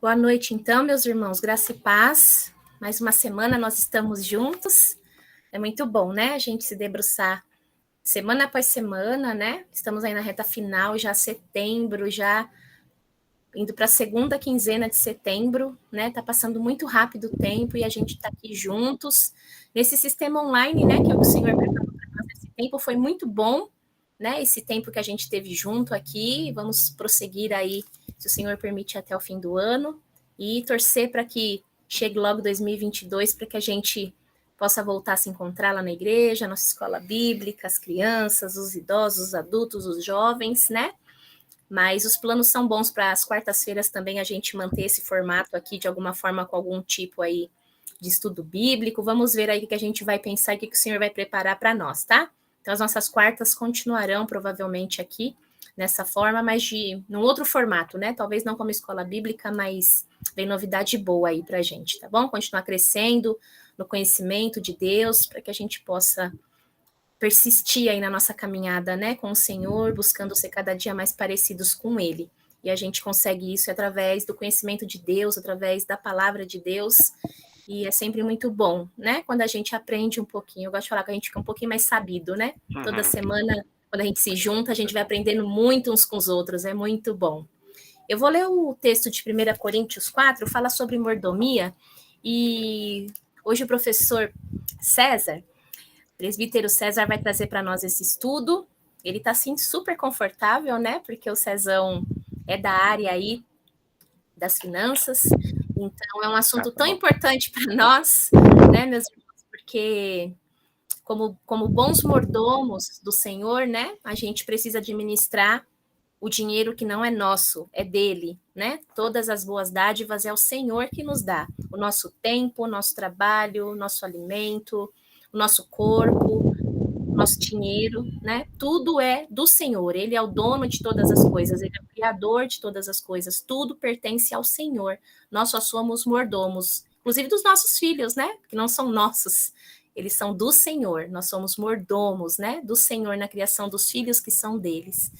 Boa noite, então, meus irmãos. Graça e paz. Mais uma semana nós estamos juntos. É muito bom, né? A gente se debruçar semana após semana, né? Estamos aí na reta final, já setembro, já indo para a segunda quinzena de setembro, né? Tá passando muito rápido o tempo e a gente está aqui juntos nesse sistema online, né? Que o Senhor preparou para nós nesse tempo. Foi muito bom, né? Esse tempo que a gente teve junto aqui. Vamos prosseguir aí, se o Senhor permite, até o fim do ano e torcer para que chegue logo 2022 para que a gente possa voltar a se encontrar lá na igreja, nossa escola bíblica, as crianças, os idosos, os adultos, os jovens, né? Mas os planos são bons para as quartas-feiras também a gente manter esse formato aqui de alguma forma com algum tipo aí de estudo bíblico. Vamos ver aí o que a gente vai pensar e o que o Senhor vai preparar para nós, tá? Então as nossas quartas continuarão provavelmente aqui nessa forma, mas num outro formato, né? Talvez não como escola bíblica, mas vem novidade boa aí para a gente, tá bom? Continuar crescendo no conhecimento de Deus para que a gente possa persistir aí na nossa caminhada, né, com o Senhor, buscando ser cada dia mais parecidos com Ele. E a gente consegue isso através do conhecimento de Deus, através da palavra de Deus. E é sempre muito bom, né? Quando a gente aprende um pouquinho. Eu gosto de falar que a gente fica um pouquinho mais sabido, né? Toda semana, quando a gente se junta, a gente vai aprendendo muito uns com os outros. É muito bom. Eu vou ler o texto de 1 Coríntios 4, fala sobre mordomia. E hoje o professor César, presbítero César, vai trazer para nós esse estudo. Ele está assim super confortável, né? Porque o Cezão é da área aí das finanças. Então é um assunto tão importante para nós, né, meus irmãos? Porque como bons mordomos do Senhor, né? A gente precisa administrar o dinheiro que não é nosso, é dele, né? Todas as boas dádivas é o Senhor que nos dá. O nosso tempo, o nosso trabalho, o nosso alimento, o nosso corpo, nosso dinheiro, né? Tudo é do Senhor. Ele é o dono de todas as coisas, ele é o criador de todas as coisas. Tudo pertence ao Senhor. Nós só somos mordomos, inclusive dos nossos filhos, né? Que não são nossos. Eles são do Senhor. Nós somos mordomos, né? Do Senhor na criação dos filhos que são deles,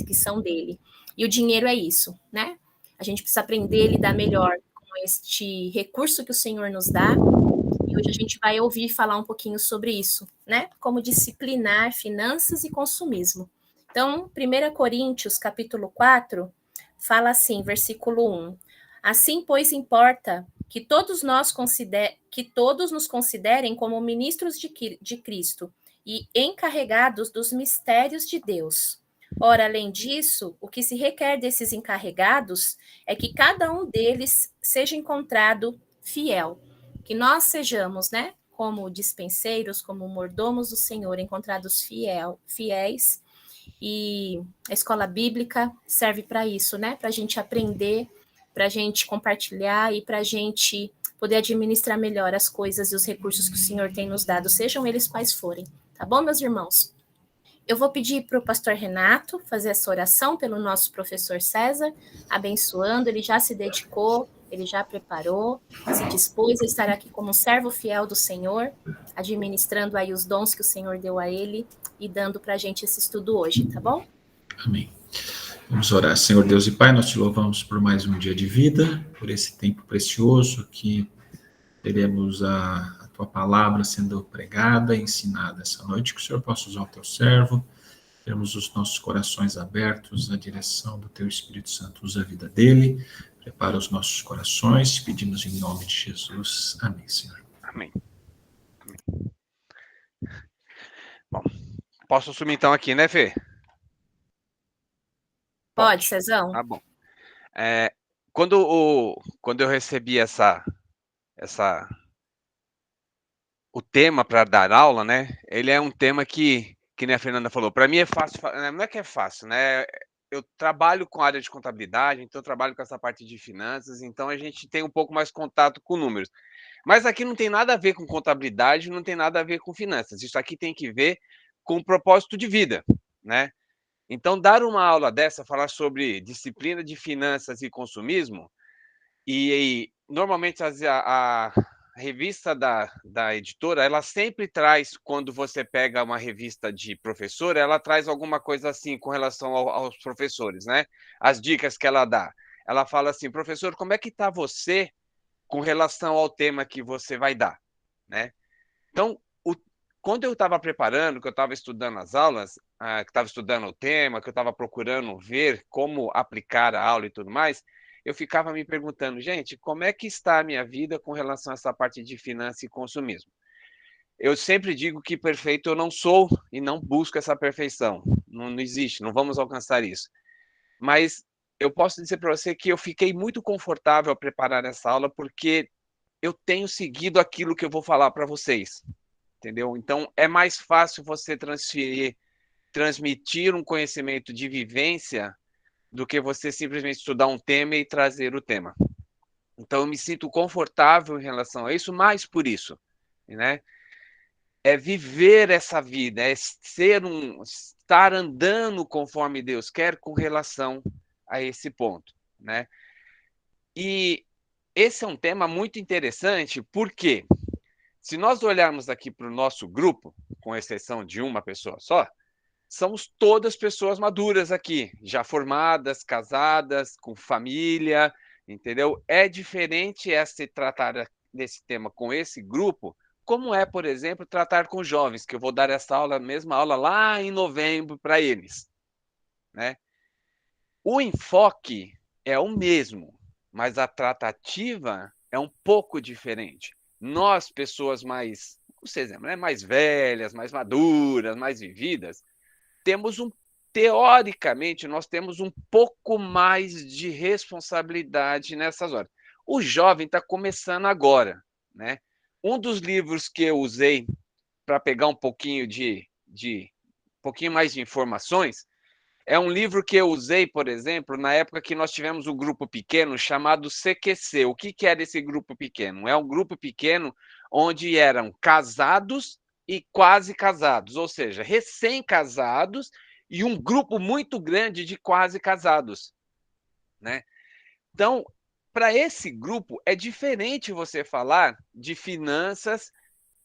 que são dele. E o dinheiro é isso, né? A gente precisa aprender a lidar melhor com este recurso que o Senhor nos dá. E hoje a gente vai ouvir falar um pouquinho sobre isso, né? Como disciplinar finanças e consumismo. Então, 1 Coríntios, capítulo 4, fala assim, versículo 1. Assim, pois, importa que todos nos considerem como ministros de Cristo e encarregados dos mistérios de Deus. Ora, além disso, o que se requer desses encarregados é que cada um deles seja encontrado fiel. Que nós sejamos, né, como dispenseiros, como mordomos do Senhor, encontrados fiéis, e a escola bíblica serve para isso, né, para a gente aprender, para a gente compartilhar e para a gente poder administrar melhor as coisas e os recursos que o Senhor tem nos dado, sejam eles quais forem, tá bom, meus irmãos? Eu vou pedir para o pastor Renato fazer essa oração pelo nosso professor César, abençoando, ele já se dedicou, ele já preparou, se dispôs a estar aqui como um servo fiel do Senhor, administrando aí os dons que o Senhor deu a ele e dando para a gente esse estudo hoje, tá bom? Amém. Vamos orar. Senhor Deus e Pai, nós te louvamos por mais um dia de vida, por esse tempo precioso que teremos a tua palavra sendo pregada e ensinada essa noite, que o Senhor possa usar o teu servo, termos os nossos corações abertos à direção do teu Espírito Santo, usa a vida dele, prepara os nossos corações, te pedimos em nome de Jesus. Amém, Senhor. Amém. Bom, posso assumir então aqui, né, Fê? Pode, Cezão. Tá bom. Quando eu recebi o tema para dar aula, né? Ele é um tema que nem a Fernanda falou, para mim é fácil, não é que é fácil, né? Eu trabalho com a área de contabilidade, então eu trabalho com essa parte de finanças, então a gente tem um pouco mais contato com números. Mas aqui não tem nada a ver com contabilidade, não tem nada a ver com finanças. Isso aqui tem que ver com propósito de vida, né? Então, dar uma aula dessa, falar sobre disciplina de finanças e consumismo, e normalmente a revista da editora, ela sempre traz, quando você pega uma revista de professor, ela traz alguma coisa assim com relação aos professores, né? As dicas que ela dá. ela fala assim, professor, como é que está você com relação ao tema que você vai dar, né? Então, quando eu estava preparando, que eu estava estudando as aulas, que estava estudando o tema, que eu estava procurando ver como aplicar a aula e tudo mais, eu ficava me perguntando, gente, como é que está a minha vida com relação a essa parte de finanças e consumismo? Eu sempre digo que perfeito eu não sou e não busco essa perfeição. Não existe, não vamos alcançar isso. Mas eu posso dizer para você que eu fiquei muito confortável ao preparar essa aula porque eu tenho seguido aquilo que eu vou falar para vocês, entendeu? Então, é mais fácil você transmitir um conhecimento de vivência do que você simplesmente estudar um tema e trazer o tema. Então, eu me sinto confortável em relação a isso, mais por isso, né? É viver essa vida, é estar andando conforme Deus quer com relação a esse ponto, né? E esse é um tema muito interessante, porque se nós olharmos aqui para o nosso grupo, com exceção de uma pessoa só, somos todas pessoas maduras aqui, já formadas, casadas, com família, entendeu? É diferente se tratar desse tema com esse grupo, como é, por exemplo, tratar com jovens, que eu vou dar essa aula, a mesma aula lá em novembro para eles, né? O enfoque é o mesmo, mas a tratativa é um pouco diferente. Nós, pessoas mais, não sei, né, mais velhas, mais maduras, mais vividas, temos teoricamente, nós temos um pouco mais de responsabilidade nessas horas. O jovem está começando agora, né? Um dos livros que eu usei para pegar um pouquinho um pouquinho mais de informações é um livro que eu usei, por exemplo, na época que nós tivemos um grupo pequeno chamado CQC. O que era esse grupo pequeno? É um grupo pequeno onde eram casados e quase casados, ou seja, recém-casados e um grupo muito grande de quase casados, né? Então, para esse grupo é diferente você falar de finanças,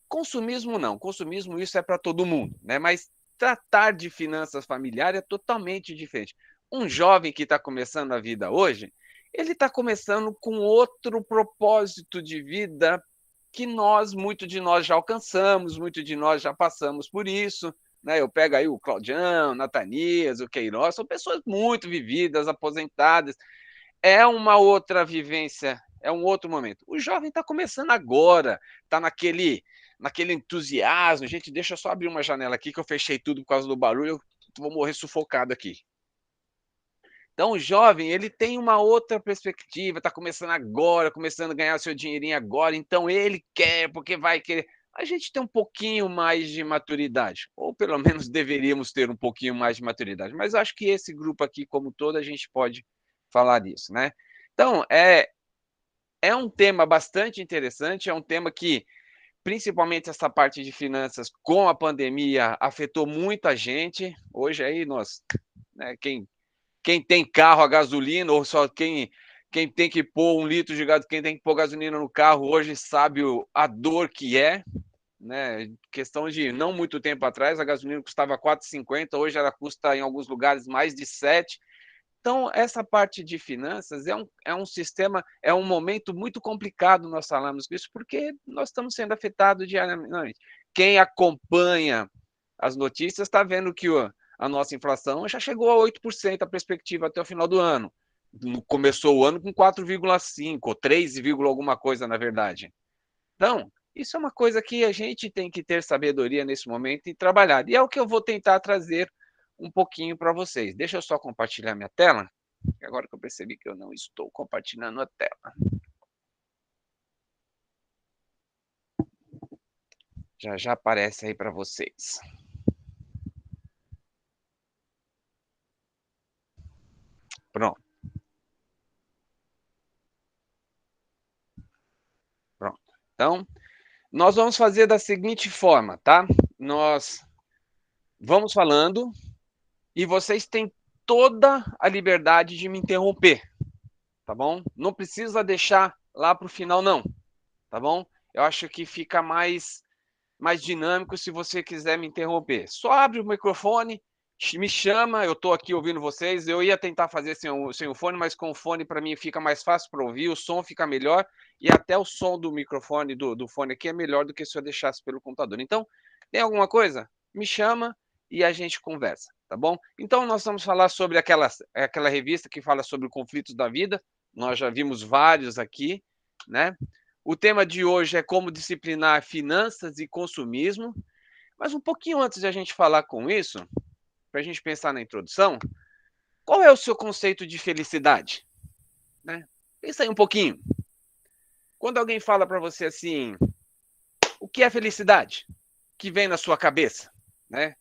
consumismo não, consumismo isso é para todo mundo, né? Mas tratar de finanças familiares é totalmente diferente. Um jovem que está começando a vida hoje, ele está começando com outro propósito de vida que muitos de nós já alcançamos, muitos de nós já passamos por isso, né? Eu pego aí o Claudião, Natanias, o Queiroz, são pessoas muito vividas, aposentadas, é uma outra vivência, é um outro momento. O jovem está começando agora, está naquele entusiasmo. Gente, deixa eu só abrir uma janela aqui que eu fechei tudo por causa do barulho, eu vou morrer sufocado aqui. Então, o jovem, ele tem uma outra perspectiva, está começando agora, começando a ganhar seu dinheirinho agora, então ele quer, porque vai querer. A gente tem um pouquinho mais de maturidade, ou pelo menos deveríamos ter um pouquinho mais de maturidade, mas acho que esse grupo aqui, como todo, a gente pode falar disso, né? Então, é um tema bastante interessante, é um tema que, principalmente essa parte de finanças, com a pandemia, afetou muita gente. Hoje aí nós, né, quem tem carro a gasolina, ou só quem tem que pôr 1 litro de gasolina, quem tem que pôr gasolina no carro hoje sabe a dor que é, né? Questão de não muito tempo atrás, a gasolina custava 4,50, hoje ela custa em alguns lugares mais de 7. Então, essa parte de finanças é um sistema, é um momento muito complicado nós falamos isso, porque nós estamos sendo afetados diariamente. Quem acompanha as notícias está vendo que a nossa inflação já chegou a 8% a perspectiva até o final do ano. Começou o ano com 4,5%, ou 3, alguma coisa, na verdade. Então, isso é uma coisa que a gente tem que ter sabedoria nesse momento e trabalhar. E é o que eu vou tentar trazer um pouquinho para vocês. Deixa eu só compartilhar minha tela, agora que eu percebi que eu não estou compartilhando a tela. Já aparece aí para vocês. Pronto. Pronto. Então, nós vamos fazer da seguinte forma, tá? Nós vamos falando e vocês têm toda a liberdade de me interromper, tá bom? Não precisa deixar lá para o final, não, tá bom? Eu acho que fica mais dinâmico se você quiser me interromper. Só abre o microfone Me chama, eu estou aqui ouvindo vocês. Eu ia tentar fazer sem o fone, mas com o fone para mim fica mais fácil para ouvir, o som fica melhor e até o som do microfone, do fone aqui é melhor do que se eu deixasse pelo computador. Então, tem alguma coisa? Me chama e a gente conversa, tá bom? Então, nós vamos falar sobre aquela revista que fala sobre conflitos da vida. Nós já vimos vários aqui, né? O tema de hoje é como disciplinar finanças e consumismo. Mas um pouquinho antes de a gente falar com isso, para a gente pensar na introdução, qual é o seu conceito de felicidade? Né? Pensa aí um pouquinho. Quando alguém fala para você assim, o que é felicidade? O que vem na sua cabeça? Né?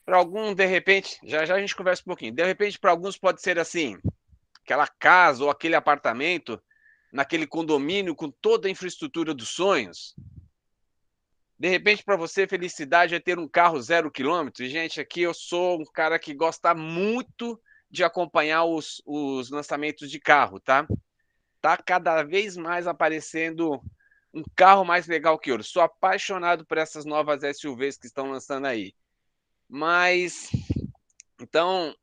Para algum, de repente, já a gente conversa um pouquinho, de repente para alguns pode ser assim, aquela casa ou aquele apartamento naquele condomínio com toda a infraestrutura dos sonhos. De repente, para você, felicidade é ter um carro 0 quilômetro. E, gente, aqui eu sou um cara que gosta muito de acompanhar os lançamentos de carro, tá? Tá cada vez mais aparecendo um carro mais legal que outro. Sou apaixonado por essas novas SUVs que estão lançando aí. Mas, então,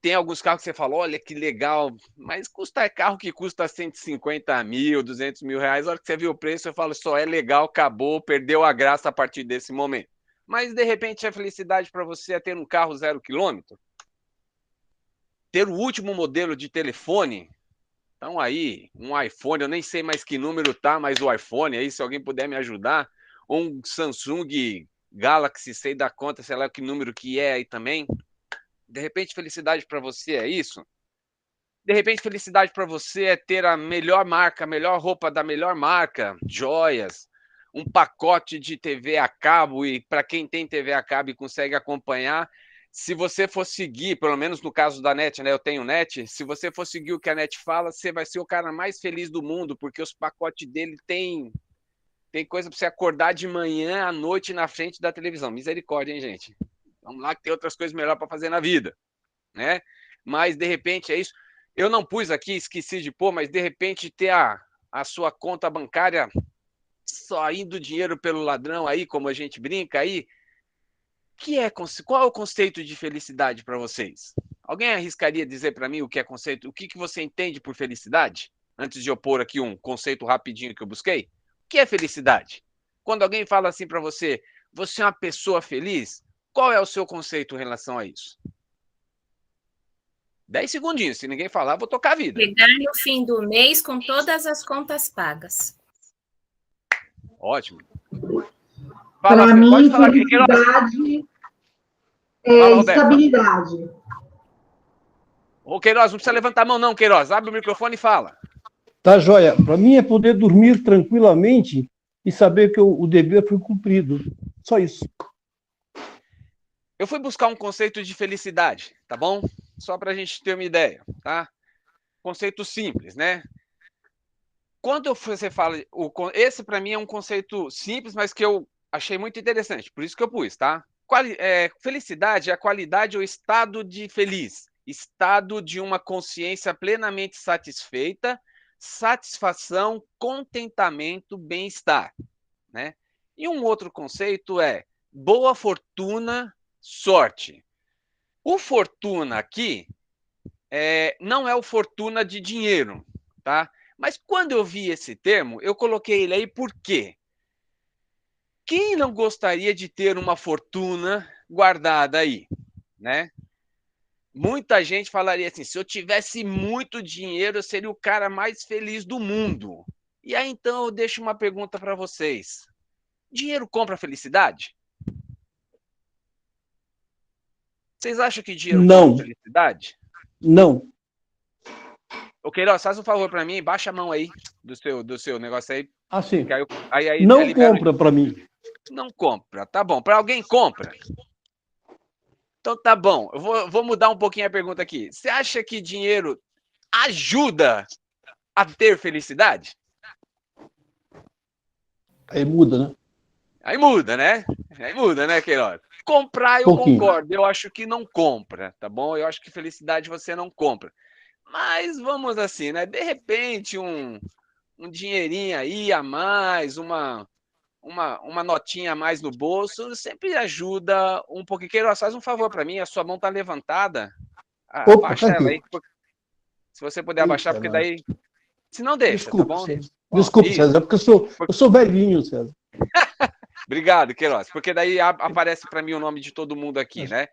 tem alguns carros que você fala, olha que legal, mas carro que custa 150 mil, 200 mil reais, a hora que você viu o preço, eu falo, só é legal, acabou, perdeu a graça a partir desse momento. Mas, de repente, a felicidade para você é ter um carro 0 quilômetro? Ter o último modelo de telefone? Então aí, um iPhone, eu nem sei mais que número tá, mas o iPhone aí, se alguém puder me ajudar, ou um Samsung Galaxy, sei da conta, sei lá que número que é aí também. De repente, felicidade para você é isso? De repente, felicidade para você é ter a melhor marca, a melhor roupa da melhor marca, joias, um pacote de TV a cabo, e para quem tem TV a cabo e consegue acompanhar, se você for seguir, pelo menos no caso da NET, né? Eu tenho NET, se você for seguir o que a NET fala, você vai ser o cara mais feliz do mundo, porque os pacotes dele tem coisa para você acordar de manhã à noite na frente da televisão. Misericórdia, hein, gente? Vamos lá que tem outras coisas melhores para fazer na vida, né? Mas, de repente, é isso. Eu não pus aqui, esqueci de pôr, mas, de repente, ter a sua conta bancária saindo dinheiro pelo ladrão aí, como a gente brinca aí, qual é o conceito de felicidade para vocês? Alguém arriscaria dizer para mim o que é conceito? O que você entende por felicidade? Antes de eu pôr aqui um conceito rapidinho que eu busquei. O que é felicidade? Quando alguém fala assim para você, você é uma pessoa feliz? Qual é o seu conceito em relação a isso? 10 segundinhos. Se ninguém falar, vou tocar a vida. Chegar no fim do mês com todas as contas pagas. Ótimo. Para mim, felicidade é estabilidade. Ô, Queiroz, não precisa levantar a mão não, Queiroz. Abre o microfone e fala. Tá, joia. Para mim é poder dormir tranquilamente e saber que o dever foi cumprido. Só isso. Eu fui buscar um conceito de felicidade, tá bom? Só para a gente ter uma ideia, tá? Conceito simples, né? Quando você fala... Esse, para mim, é um conceito simples, mas que eu achei muito interessante. Por isso que eu pus, tá? Felicidade é a qualidade ou estado de feliz. Estado de uma consciência plenamente satisfeita, satisfação, contentamento, bem-estar, né? E um outro conceito é boa fortuna, sorte. O fortuna aqui não é o fortuna de dinheiro, tá? Mas quando eu vi esse termo, eu coloquei ele aí por quê? Quem não gostaria de ter uma fortuna guardada aí, né? Muita gente falaria assim, se eu tivesse muito dinheiro, eu seria o cara mais feliz do mundo. E aí, então, eu deixo uma pergunta para vocês. Dinheiro compra felicidade? Vocês acham que dinheiro compra felicidade? Não. Ô, Queiroz, faz um favor para mim, baixa a mão aí do seu negócio aí. Ah, sim. Aí não compra para mim. Não compra, tá bom. Para alguém compra. Então tá bom. Eu vou mudar um pouquinho a pergunta aqui. Você acha que dinheiro ajuda a ter felicidade? Aí muda, né? Aí muda, né, Queiroz? Comprar eu concordo. Eu acho que não compra, tá bom? Eu acho que felicidade você não compra. Mas vamos assim, né? De repente, um dinheirinho aí a mais, uma uma notinha a mais no bolso sempre ajuda um pouquinho. Queiroz, faz um favor para mim, a sua mão está levantada. Opa, Abaixa tá ela aqui. aí. Se você puder abaixar, porque daí... Se não deixa, Desculpe, tá bom? César. Desculpe, César, porque eu sou velhinho, César. Obrigado, Queiroz, porque daí aparece para mim o nome de todo mundo aqui, né?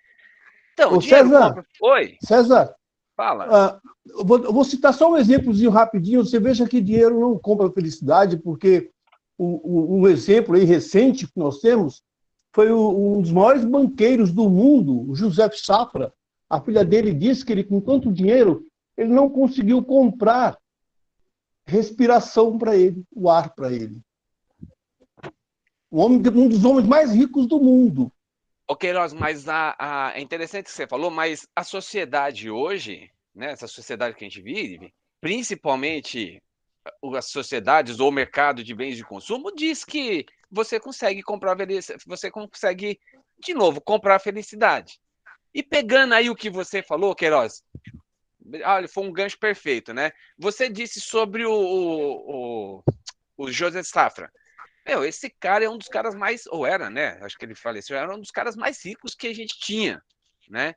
Então, Ô, dinheiro César, compra... Oi, César, fala. eu vou citar só um exemplozinho rapidinho. Você veja que dinheiro não compra felicidade, porque um exemplo aí recente que nós temos foi um dos maiores banqueiros do mundo, o José Safra. A filha dele disse que ele, com tanto dinheiro, ele não conseguiu comprar respiração para ele, o ar para ele. Um dos homens mais ricos do mundo. Ô, Queiroz, mas é interessante o que você falou, mas a sociedade hoje, né, essa sociedade que a gente vive, principalmente as sociedades ou o mercado de bens de consumo, diz que você consegue comprar, você consegue, de novo, comprar felicidade. E pegando aí o que você falou, Queiroz, olha, foi um gancho perfeito, né? Você disse sobre o José Safra. Esse cara é um dos caras mais, ou era, né? Acho que ele faleceu, era um dos caras mais ricos que a gente tinha, né?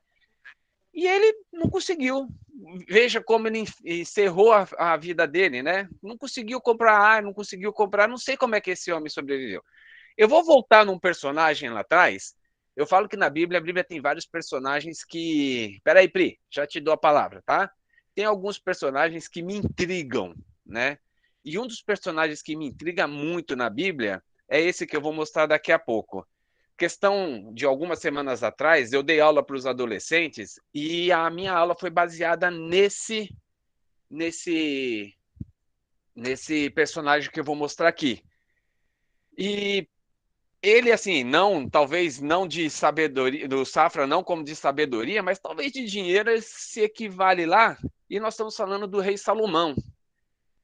E ele não conseguiu. Veja como ele encerrou a vida dele, né? Não conseguiu comprar ar, não conseguiu comprar. Não sei como é que esse homem sobreviveu. Eu vou voltar num personagem lá atrás. Eu falo que na Bíblia, a Bíblia tem vários personagens que. Peraí, Pri, já te dou a palavra, tá? Tem alguns personagens que me intrigam, né? E um dos personagens que me intriga muito na Bíblia é esse que eu vou mostrar daqui a pouco. Questão de algumas semanas atrás, eu dei aula para os adolescentes e a minha aula foi baseada nesse personagem que eu vou mostrar aqui. E ele, assim, não, talvez não de sabedoria, do Safra não como de sabedoria, mas talvez de dinheiro se equivale lá. E nós estamos falando do rei Salomão.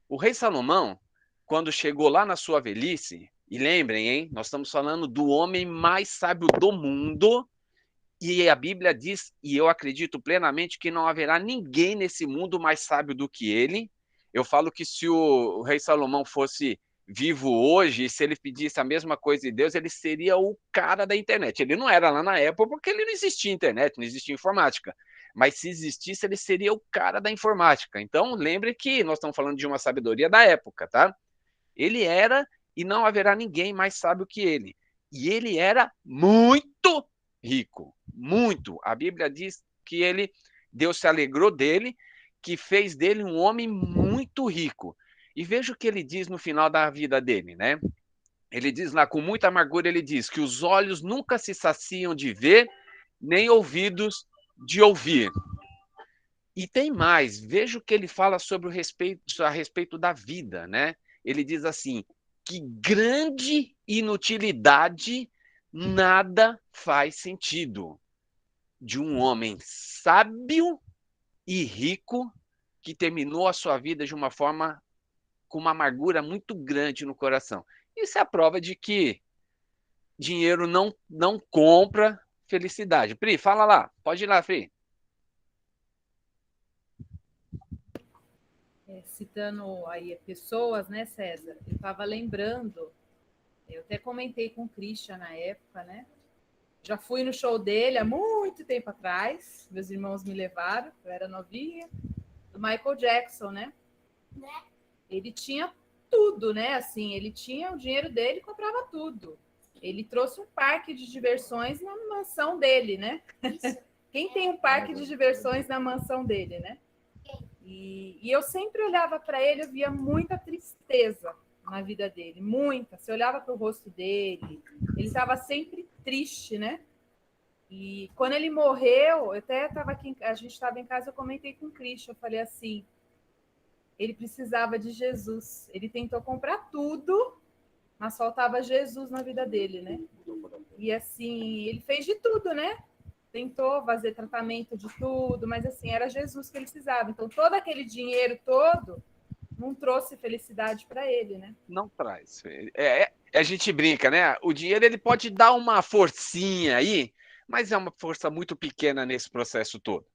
O rei Salomão, quando chegou lá na sua velhice, e lembrem, hein, nós estamos falando do homem mais sábio do mundo, e a Bíblia diz, e eu acredito plenamente, que não haverá ninguém nesse mundo mais sábio do que ele. Eu falo que se o rei Salomão fosse vivo hoje, se ele pedisse a mesma coisa de Deus, ele seria o cara da internet. Ele não era lá na época, porque ele não existia internet, não existia informática. Mas se existisse, ele seria o cara da informática. Então, lembre que nós estamos falando de uma sabedoria da época, tá? Ele era, e não haverá ninguém mais sábio que ele. E ele era muito rico, muito. A Bíblia diz que Deus se alegrou dele, que fez dele um homem muito rico. E veja o que ele diz no final da vida dele, né? Ele diz lá, com muita amargura, ele diz que os olhos nunca se saciam de ver, nem ouvidos de ouvir. E tem mais, veja o que ele fala sobre a respeito da vida, né? Ele diz assim, que grande inutilidade, nada faz sentido de um homem sábio e rico que terminou a sua vida de uma forma com uma amargura muito grande no coração. Isso é a prova de que dinheiro não compra felicidade. Pri, fala lá. Pode ir lá, Pri. Citando aí pessoas, né, César? Eu estava lembrando, eu até comentei com o Christian na época, né? Já fui no show dele há muito tempo atrás, meus irmãos me levaram, eu era novinha, do Michael Jackson, né? Ele tinha tudo, né? Assim, ele tinha o dinheiro dele e comprava tudo. Ele trouxe um parque de diversões na mansão dele, né? Quem tem um parque de diversões na mansão dele, né? E eu sempre olhava para ele, eu via muita tristeza na vida dele, muita. Você olhava para o rosto dele, ele estava sempre triste, né? E quando ele morreu, eu até estava aqui, a gente estava em casa, eu comentei com o Christian, eu falei assim, ele precisava de Jesus. Ele tentou comprar tudo, mas faltava Jesus na vida dele, né? E assim, ele fez de tudo, né? Tentou fazer tratamento de tudo, mas assim, era Jesus que ele precisava. Então, todo aquele dinheiro todo não trouxe felicidade para ele, né? Não traz. A gente brinca, né? O dinheiro ele pode dar uma forcinha aí, mas é uma força muito pequena nesse processo todo.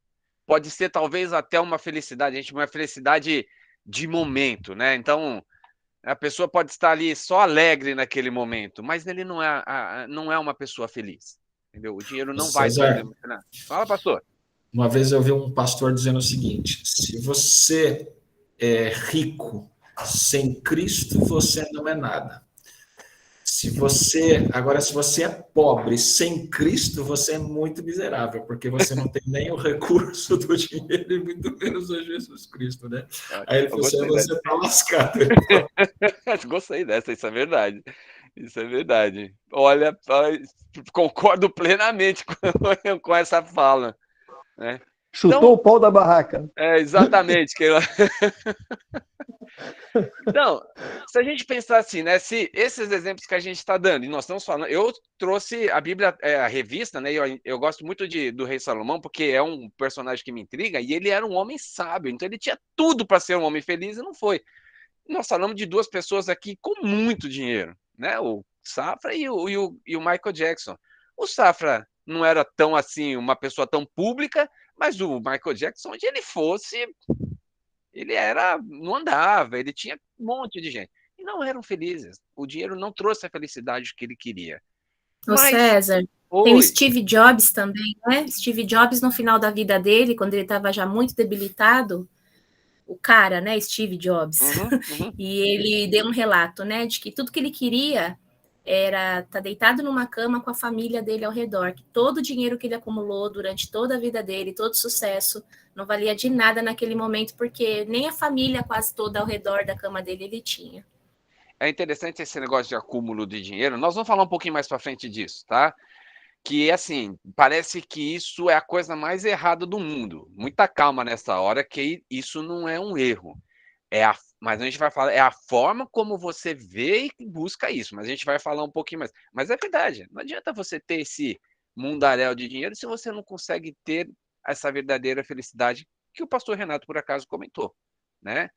Pode ser talvez até uma felicidade de momento, né? Então, A pessoa pode estar ali só alegre naquele momento, mas ele não é uma pessoa feliz. Entendeu? O dinheiro não vai César, solucionar. Fala, pastor. uma vez eu vi um pastor dizendo o seguinte: se você é rico sem Cristo, você não é nada. Se você é pobre sem Cristo, você é muito miserável, porque você não tem nem o recurso do dinheiro e muito menos o Jesus Cristo, né? Aí ele falou assim: você está lascado. Gostei dessa, isso é verdade. Isso é verdade. Olha, concordo plenamente com essa fala, né? Chutou então, o pau da barraca. Exatamente. Então, se a gente pensar assim, né? Se esses exemplos que a gente está dando, e nós estamos falando, eu trouxe a Bíblia, a revista, né? Eu gosto muito do Rei Salomão, porque é um personagem que me intriga, e ele era um homem sábio, então ele tinha tudo para ser um homem feliz e não foi. Nós falamos de duas pessoas aqui com muito dinheiro, né? O Safra e o Michael Jackson. O Safra não era tão assim, uma pessoa tão pública, mas o Michael Jackson, onde ele fosse, ele não andava, ele tinha um monte de gente. E não eram felizes. O dinheiro não trouxe a felicidade que ele queria. Ô, César, tem o Steve Jobs também, né? Steve Jobs, no final da vida dele, quando ele estava já muito debilitado, o cara, né, Steve Jobs, e ele deu um relato, né, de que tudo que ele queria era estar deitado numa cama com a família dele ao redor, que todo o dinheiro que ele acumulou durante toda a vida dele, todo o sucesso, não valia de nada naquele momento, porque nem a família quase toda ao redor da cama dele ele tinha. É interessante esse negócio de acúmulo de dinheiro, nós vamos falar um pouquinho mais para frente disso, tá? Que, assim, parece que isso é a coisa mais errada do mundo. Muita calma nessa hora, que isso não é um erro. Mas a gente vai falar, é a forma como você vê e busca isso, mas a gente vai falar um pouquinho mais. Mas é verdade, não adianta você ter esse mundaréu de dinheiro se você não consegue ter essa verdadeira felicidade que o pastor Renato, por acaso, comentou, né?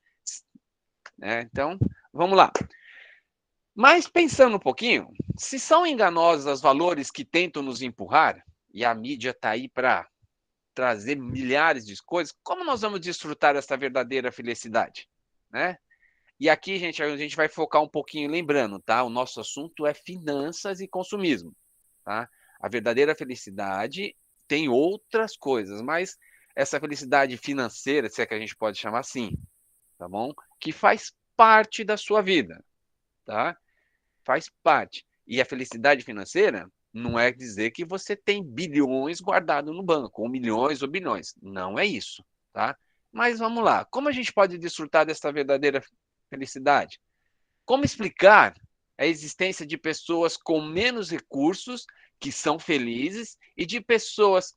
Então, vamos lá. Mas pensando um pouquinho, se são enganosos os valores que tentam nos empurrar, e a mídia está aí para trazer milhares de coisas, como nós vamos desfrutar essa verdadeira felicidade? Né? E aqui, gente, a gente vai focar um pouquinho, lembrando, tá? O nosso assunto é finanças e consumismo, tá? A verdadeira felicidade tem outras coisas, mas essa felicidade financeira, se é que a gente pode chamar assim, tá bom? Que faz parte da sua vida, tá? Faz parte. E a felicidade financeira não é dizer que você tem bilhões guardados no banco, ou milhões ou bilhões. Não é isso, tá? Mas vamos lá. Como a gente pode desfrutar dessa verdadeira felicidade? Como explicar a existência de pessoas com menos recursos que são felizes e de pessoas...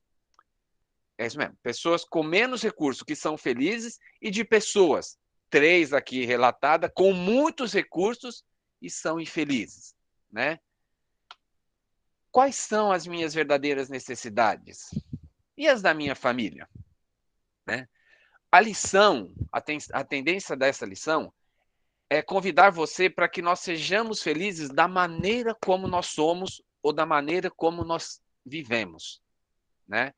É isso mesmo. Pessoas com menos recursos que são felizes e de pessoas, 3 aqui relatada, com muitos recursos e são infelizes, né? Quais são as minhas verdadeiras necessidades? E as da minha família? Né? A lição, a tendência dessa lição é convidar você para que nós sejamos felizes da maneira como nós somos ou da maneira como nós vivemos, né?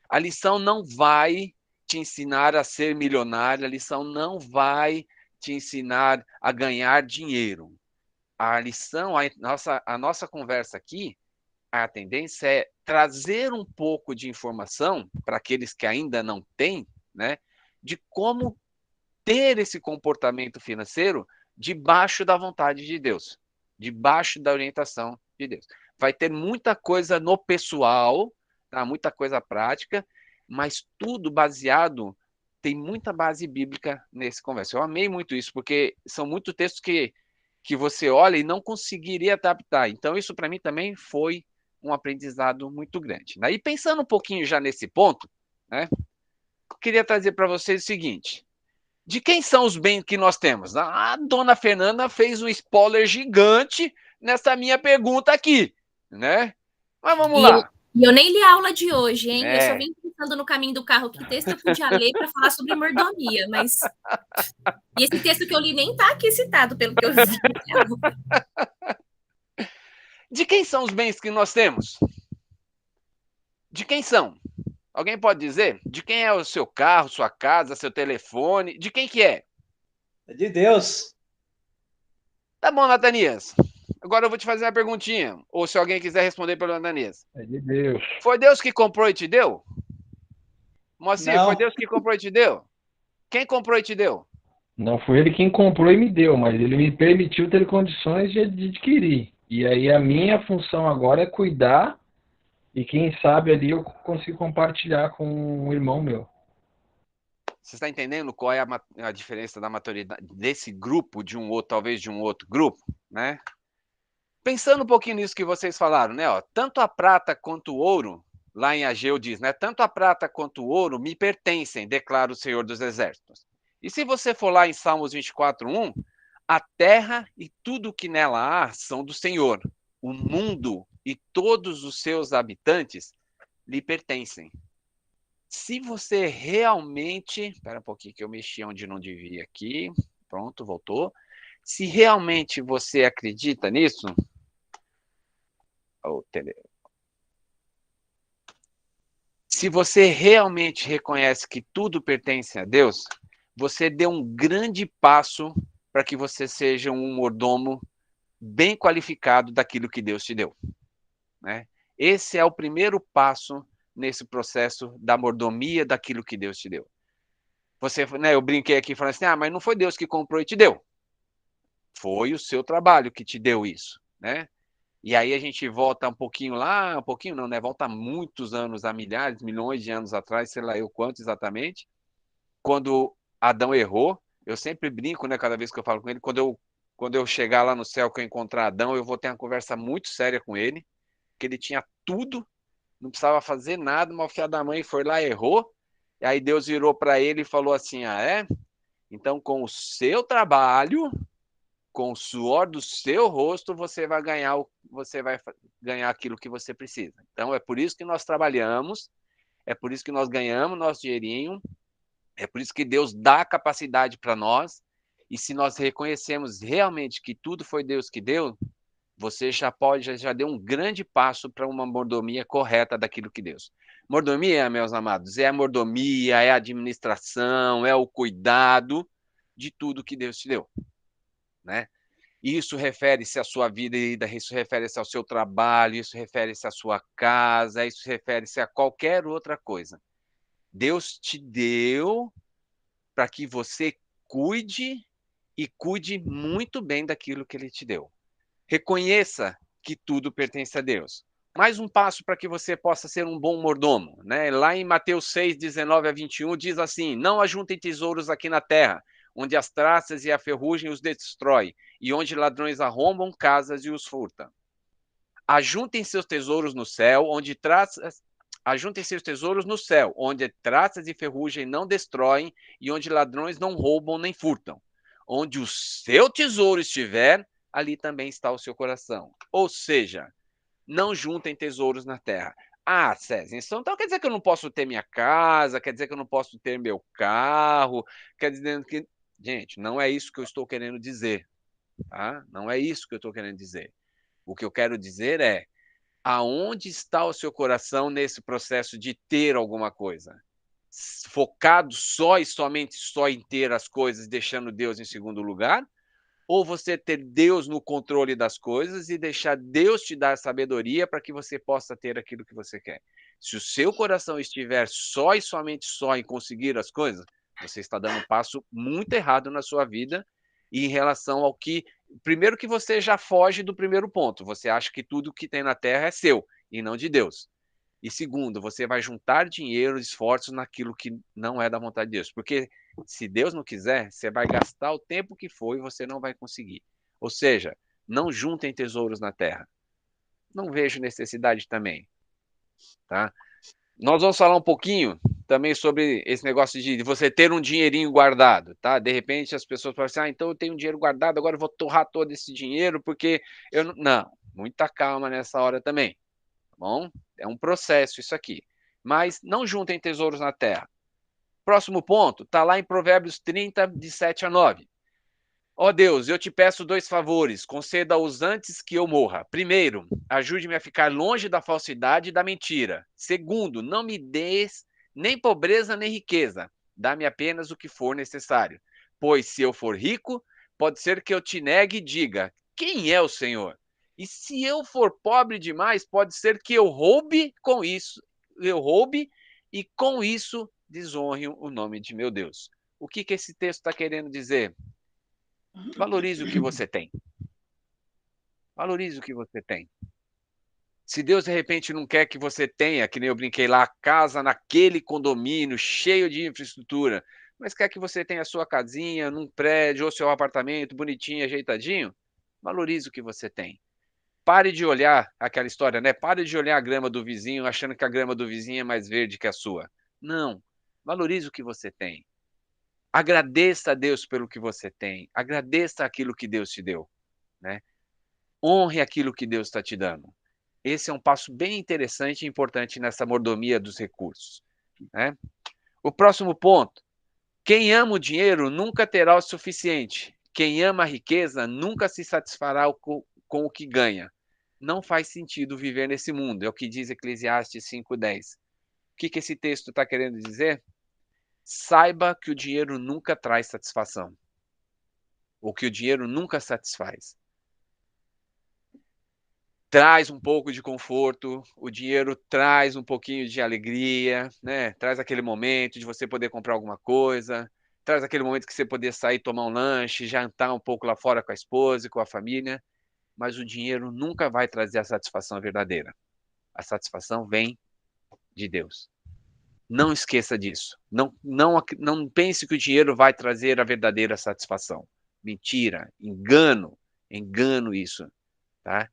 A lição não vai te ensinar a ser milionário, a lição não vai te ensinar a ganhar dinheiro. A lição, a nossa conversa aqui, a tendência é trazer um pouco de informação para aqueles que ainda não têm, né, de como ter esse comportamento financeiro debaixo da vontade de Deus, debaixo da orientação de Deus. Vai ter muita coisa no pessoal, tá? Muita coisa prática, mas tudo baseado, tem muita base bíblica nesse conversa. Eu amei muito isso, porque são muitos textos que você olha e não conseguiria adaptar. Então, isso para mim também foi um aprendizado muito grande. E pensando um pouquinho já nesse ponto, né, eu queria trazer para vocês o seguinte: de quem são os bens que nós temos? A dona Fernanda fez um spoiler gigante nessa minha pergunta aqui, né? Mas vamos lá. Eu nem li a aula de hoje, hein? Eu só vim pensando no caminho do carro que texto eu podia ler para falar sobre mordomia, mas... E esse texto que eu li nem está aqui citado, pelo que eu vi. De quem são os bens que nós temos? De quem são? Alguém pode dizer? De quem é o seu carro, sua casa, seu telefone? De quem que é? É de Deus. Tá bom, Natanias. Agora eu vou te fazer uma perguntinha. Ou se alguém quiser responder pelo Natanias. É de Deus. Foi Deus que comprou e te deu? Moacir, Não. foi Deus que comprou e te deu? Quem comprou e te deu? Não foi ele quem comprou e me deu, mas ele me permitiu ter condições de adquirir. E aí a minha função agora é cuidar e quem sabe ali eu consigo compartilhar com um irmão meu. Você está entendendo qual é a diferença da maturidade desse grupo de um outro, talvez de um outro grupo, né? Pensando um pouquinho nisso que vocês falaram, né? Ó, tanto a prata quanto o ouro, lá em Ageu diz, né? Tanto a prata quanto o ouro me pertencem, declara o Senhor dos Exércitos. E se você for lá em Salmos 24:1, a terra e tudo que nela há são do Senhor. O mundo e todos os seus habitantes lhe pertencem. Se você realmente... Espera um pouquinho que eu mexi onde não devia aqui. Pronto, voltou. Se realmente você acredita nisso... Se você realmente reconhece que tudo pertence a Deus, você deu um grande passo para que você seja um mordomo bem qualificado daquilo que Deus te deu, né? Esse é o primeiro passo nesse processo da mordomia daquilo que Deus te deu. Você, né, eu brinquei aqui falando assim, mas não foi Deus que comprou e te deu. Foi o seu trabalho que te deu isso, né? E aí a gente volta um pouquinho lá, um pouquinho não, né? Volta muitos anos, a milhares, milhões de anos atrás, sei lá eu quanto exatamente, quando Adão errou. Eu sempre brinco, né? Cada vez que eu falo com ele, quando eu chegar lá no céu, que eu encontrar Adão, eu vou ter uma conversa muito séria com ele, que ele tinha tudo, não precisava fazer nada, mas o filho da mãe foi lá e errou. E aí Deus virou para ele e falou assim, então com o seu trabalho, com o suor do seu rosto, você vai ganhar aquilo que você precisa. Então é por isso que nós trabalhamos, é por isso que nós ganhamos nosso dinheirinho, é por isso que Deus dá capacidade para nós, e se nós reconhecemos realmente que tudo foi Deus que deu, você já deu um grande passo para uma mordomia correta daquilo que Deus. Mordomia, meus amados, é a mordomia, é a administração, é o cuidado de tudo que Deus te deu, né? Isso refere-se à sua vida, isso refere-se ao seu trabalho, isso refere-se à sua casa, isso refere-se a qualquer outra coisa. Deus te deu para que você cuide e cuide muito bem daquilo que Ele te deu. Reconheça que tudo pertence a Deus. Mais um passo para que você possa ser um bom mordomo, né? Lá em Mateus 6, 19-21, diz assim, não ajuntem tesouros aqui na terra, onde as traças e a ferrugem os destrói, e onde ladrões arrombam casas e os furtam. Ajuntem seus tesouros no céu, onde traças e ferrugem não destroem, e onde ladrões não roubam nem furtam. Onde o seu tesouro estiver, ali também está o seu coração. Ou seja, não juntem tesouros na terra. César, então quer dizer que eu não posso ter minha casa, quer dizer que eu não posso ter meu carro, quer dizer que... Gente, não é isso que eu estou querendo dizer, tá? Não é isso que eu estou querendo dizer. O que eu quero dizer é, aonde está o seu coração nesse processo de ter alguma coisa? Focado só em ter as coisas, deixando Deus em segundo lugar? Ou você ter Deus no controle das coisas e deixar Deus te dar sabedoria para que você possa ter aquilo que você quer? Se o seu coração estiver só e somente só em conseguir as coisas, você está dando um passo muito errado na sua vida e em relação ao que... Primeiro que você já foge do primeiro ponto. Você acha que tudo que tem na terra é seu e não de Deus. E segundo, você vai juntar dinheiro, esforços naquilo que não é da vontade de Deus. Porque se Deus não quiser, você vai gastar o tempo que for e você não vai conseguir. Ou seja, não juntem tesouros na terra. Não vejo necessidade também, tá? Nós vamos falar um pouquinho também sobre esse negócio de você ter um dinheirinho guardado, tá? De repente as pessoas falam assim, então eu tenho um dinheiro guardado, agora eu vou torrar todo esse dinheiro porque eu não... Não, muita calma nessa hora também, tá bom? É um processo isso aqui. Mas não juntem tesouros na terra. Próximo ponto, está lá em Provérbios 30, de 7-9. Ó Deus, eu te peço 2 favores, conceda-os antes que eu morra. Primeiro, ajude-me a ficar longe da falsidade e da mentira. Segundo, não me des nem pobreza nem riqueza. Dá-me apenas o que for necessário. Pois se eu for rico, pode ser que eu te negue e diga: quem é o Senhor? E se eu for pobre demais, pode ser que eu roube e com isso desonre o nome de meu Deus. O que esse texto está querendo dizer? Valorize o que você tem. Valorize o que você tem. Se Deus, de repente, não quer que você tenha, que nem eu brinquei lá, casa naquele condomínio cheio de infraestrutura, mas quer que você tenha a sua casinha num prédio ou seu apartamento bonitinho, ajeitadinho, valorize o que você tem. Pare de olhar aquela história, né? Pare de olhar a grama do vizinho achando que a grama do vizinho é mais verde que a sua. Não. Valorize o que você tem. Agradeça a Deus pelo que você tem. Agradeça aquilo que Deus te deu, né? Honre aquilo que Deus está te dando. Esse é um passo bem interessante e importante nessa mordomia dos recursos, né? O próximo ponto. Quem ama o dinheiro nunca terá o suficiente. Quem ama a riqueza nunca se satisfará com o que ganha. Não faz sentido viver nesse mundo. É o que diz Eclesiastes 5:10. O que esse texto está querendo dizer? Saiba que o dinheiro nunca traz satisfação. Ou que o dinheiro nunca satisfaz. Traz um pouco de conforto, o dinheiro traz um pouquinho de alegria, né? Traz aquele momento de você poder comprar alguma coisa, traz aquele momento que você poder sair, tomar um lanche, jantar um pouco lá fora com a esposa e com a família, mas o dinheiro nunca vai trazer a satisfação verdadeira. A satisfação vem de Deus. Não esqueça disso. Não pense que o dinheiro vai trazer a verdadeira satisfação. Mentira, engano isso, tá?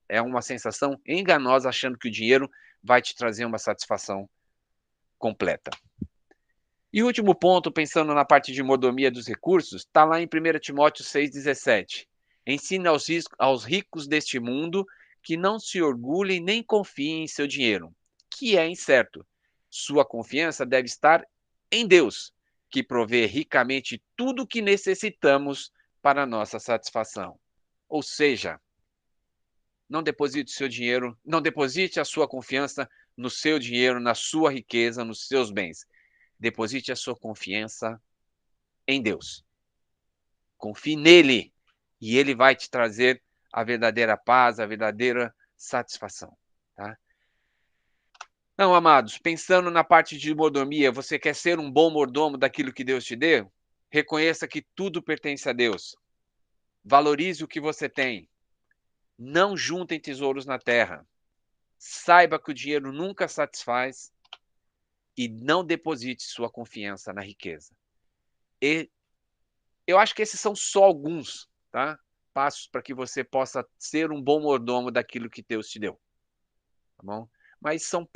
É uma sensação enganosa achando que o dinheiro vai te trazer uma satisfação completa. E o último ponto, pensando na parte de mordomia dos recursos, está lá em 1 Timóteo 6,17. Ensine aos ricos deste mundo que não se orgulhem nem confiem em seu dinheiro, que é incerto. Sua confiança deve estar em Deus, que provê ricamente tudo o que necessitamos para a nossa satisfação. Ou seja, não deposite seu dinheiro, não deposite a sua confiança no seu dinheiro, na sua riqueza, nos seus bens. Deposite a sua confiança em Deus. Confie nele e ele vai te trazer a verdadeira paz, a verdadeira satisfação, tá? Não, amados, pensando na parte de mordomia, você quer ser um bom mordomo daquilo que Deus te deu? Reconheça que tudo pertence a Deus. Valorize o que você tem. Não juntem tesouros na terra. Saiba que o dinheiro nunca satisfaz e não deposite sua confiança na riqueza. E eu acho que esses são só alguns, tá? Passos para que você possa ser um bom mordomo daquilo que Deus te deu. Tá bom? Mas são